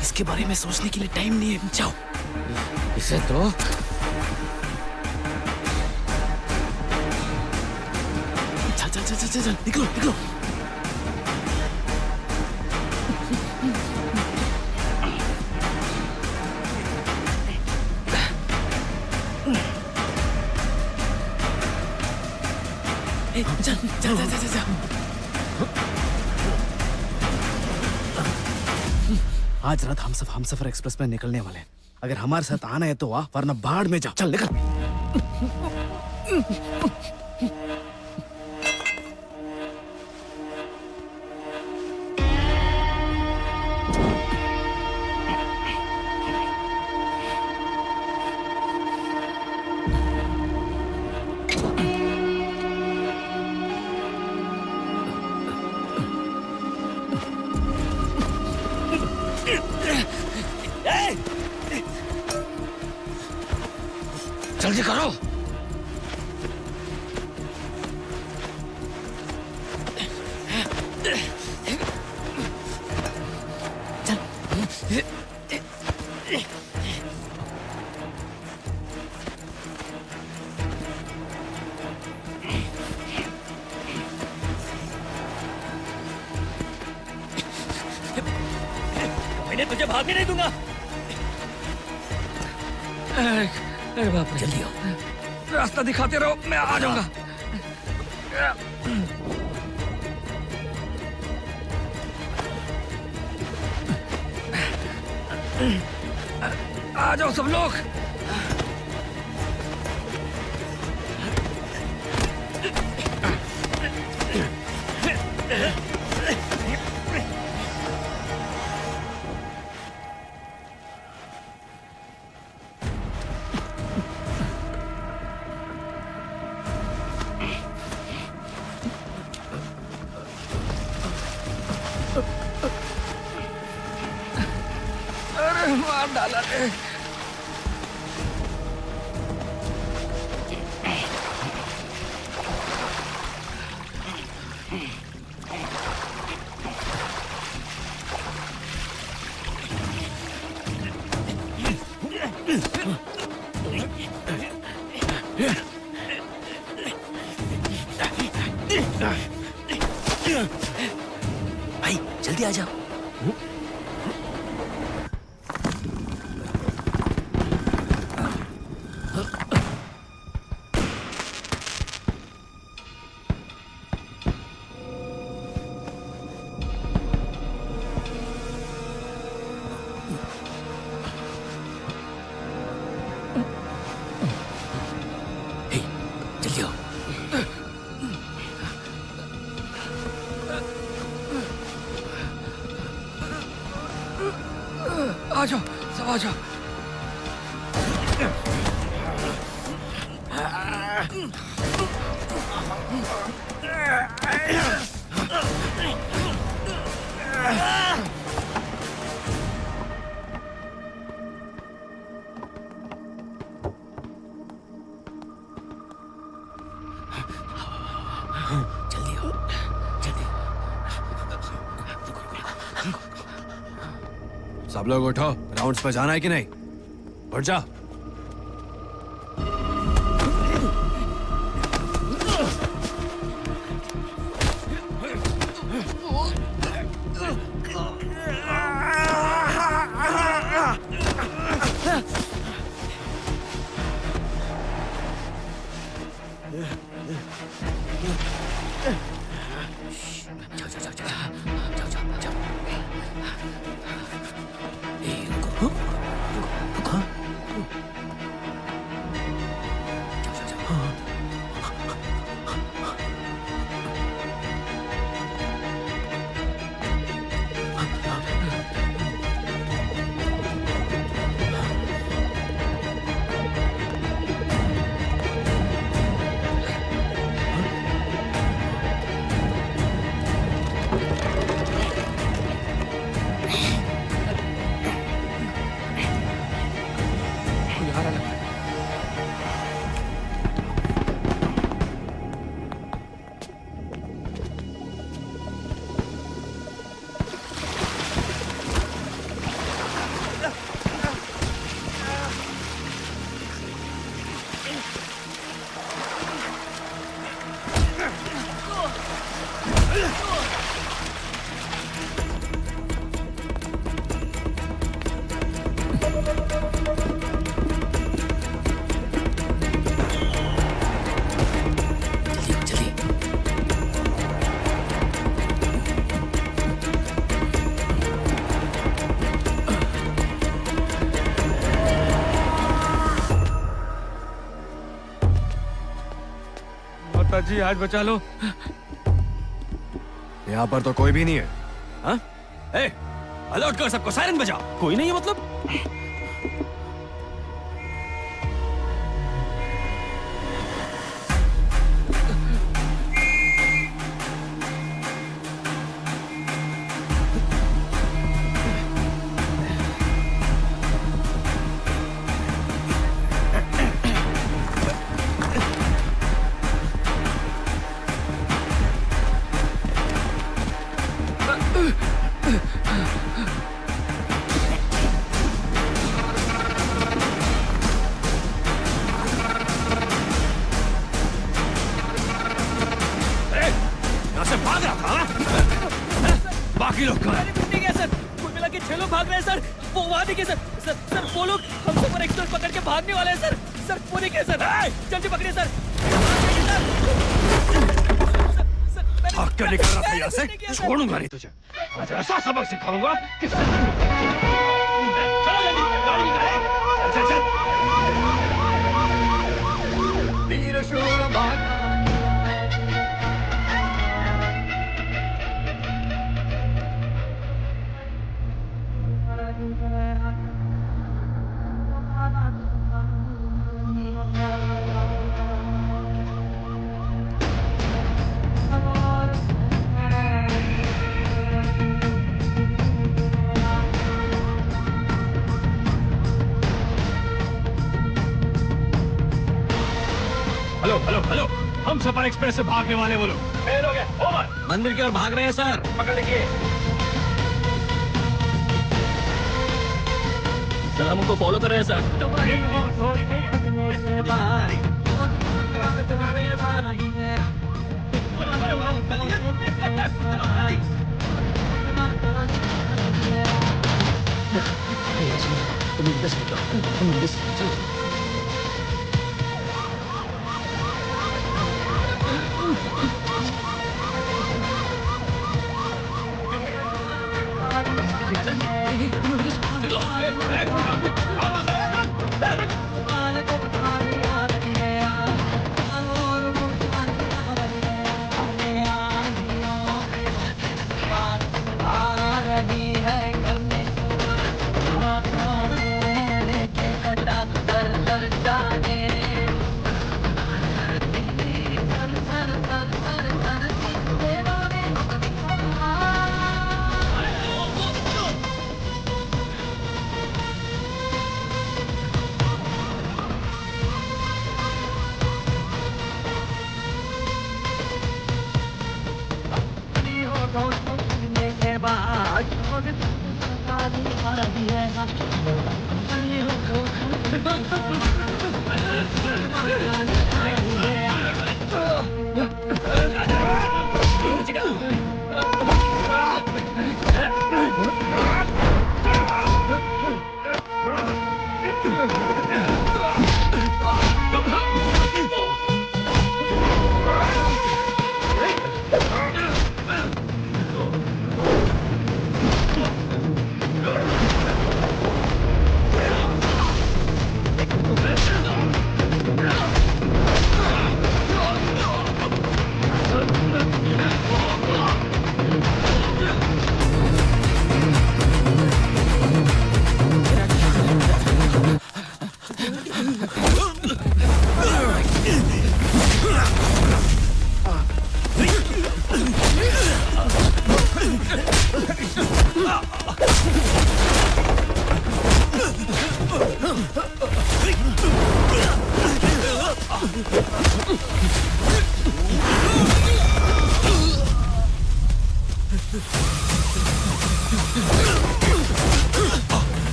इसके बारे में सोचने के लिए टाइम नहीं है। जाओ। इसे तो चल चल चल चल चल, निकलो निकलो। चल चल चल चल चल। आज रात हम सब हमसफर एक्सप्रेस में निकलने वाले हैं। अगर हमारे साथ आना है तो आ, वरना बाढ़ में जा। चल निकल। जल्दी करो। मैं तुझे भागने नहीं दूंगा। अरे बाप रे, जल्दी आओ। रास्ता दिखाते रहो, मैं आ जाऊंगा। आ जाओ सब लोग। अरे मार डाला रे। भाई जल्दी आ जाओ। जल्दी आओ। आ जाओ सब आ जाओ। जल्दी आओ, जल्दी। सब लोग उठो, राउंड्स पे जाना है कि नहीं? उठ जा। जाओ जाओ जाओ जाओ जाओ जाओ। रुको। जी आज बचा लो। यहाँ पर तो कोई भी नहीं है। हाँ? ए, अलर्ट कर सबको, सायरन बजा। कोई नहीं है मतलब? बाकी लोग कहाँ हैं? ठीक है सर, कुल मिला के 6 लोग भाग रहे हैं सर। वो वहाँ देखिए सर, सर वो लोग हम सुपर एक्सप्रेस पकड़ के भागने वाले हैं सर। सर पूरी के सर जल्दी पकड़िए सर भाग क्या निकल रहा था यहाँ से? छोड़ूंगा नहीं तुझे। आज ऐसा सबक सिखाऊंगा कि चलो जल्दी, गाड़ी निकाले। चल, चल, चल। वीर शूर भाग। हेलो हेलो हेलो, हम सफर एक्सप्रेस से भागने वाले बोलो। फेल हो गए, ओवर। मंदिर की ओर भाग रहे हैं सर। पकड़ लीजिए। सर हम उनको फॉलो कर रहे हैं सर।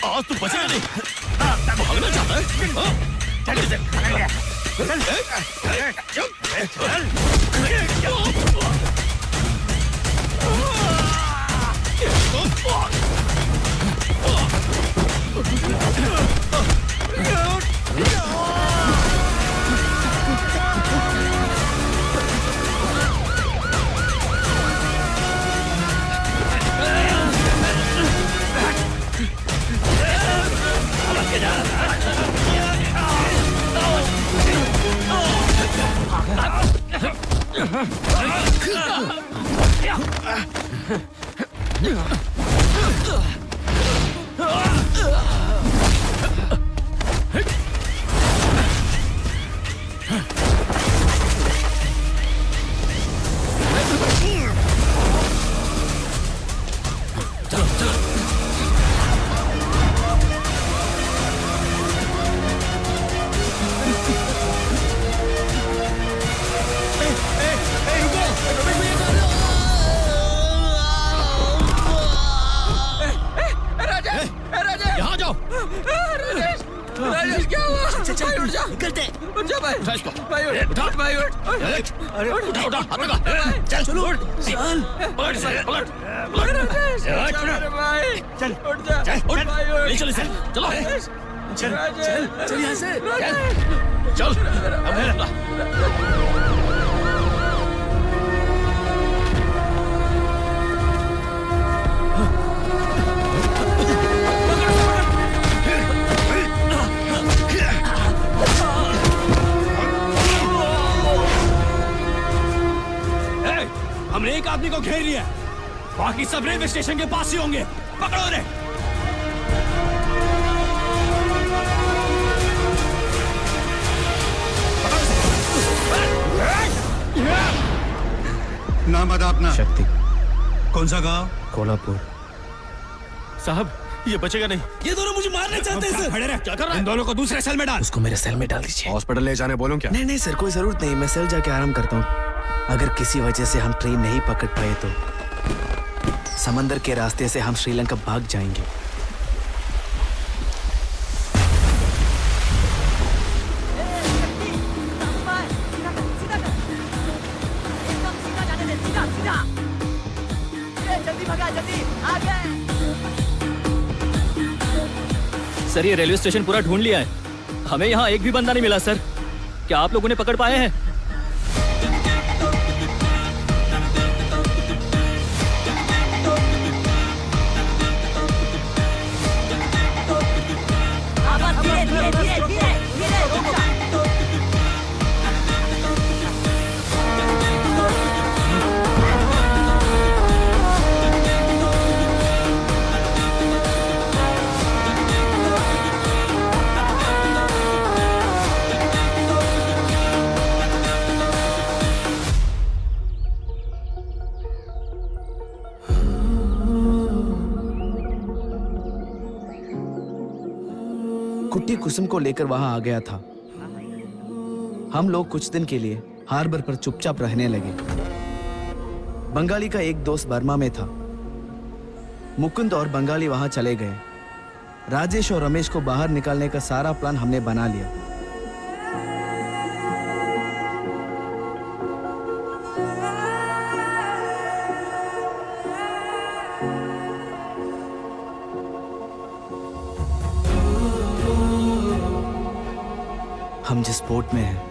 आज तू बचेगा नहीं। भागना चाहता है? उठा इसको भाई उठा भाई अरे उठा उठा हाथ लगा चल चलो चल पलट पलट अरे भाई चल उठ जा चल उठ भाई उठ। ले चल इसे चलो चल चल चल यहाँ से चल अब है ना हमने एक आदमी को घेर लिया, बाकी सब रेलवे स्टेशन के पास ही होंगे। पकड़ो रे। नाम बता अपना। शक्ति। कौन सा गांव? कोल्हापुर। साहब ये बचेगा नहीं। ये दोनों मुझे मारने चाहते हैं सर। खड़े रहे। क्या कर रहा है? इन दोनों को दूसरे सेल में डाल। उसको मेरे सेल में डाल दीजिए। हॉस्पिटल ले जाने बोलूं क्या? नहीं नहीं सर, कोई जरूरत नहीं, मैं सेल जाके आराम करता हूँ। अगर किसी वजह से हम ट्रेन नहीं पकड़ पाए तो समंदर के रास्ते से हम श्रीलंका भाग जाएंगे। सर ये रेलवे स्टेशन पूरा ढूंढ लिया है, हमें यहाँ एक भी बंदा नहीं मिला सर। क्या आप लोगों ने पकड़ पाए हैं? कुट्टी कुसुम को लेकर वहां आ गया था। हम लोग कुछ दिन के लिए हार्बर पर चुपचाप रहने लगे। बंगाली का एक दोस्त बर्मा में था। मुकुंद और बंगाली वहां चले गए। राजेश और रमेश को बाहर निकालने का सारा प्लान हमने बना लिया। हम जिस बोट में हैं,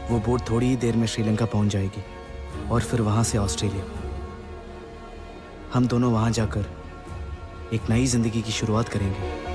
वो बोट थोड़ी ही देर में श्रीलंका पहुंच जाएगी और फिर वहां से ऑस्ट्रेलिया। हम दोनों वहां जाकर एक नई जिंदगी की शुरुआत करेंगे।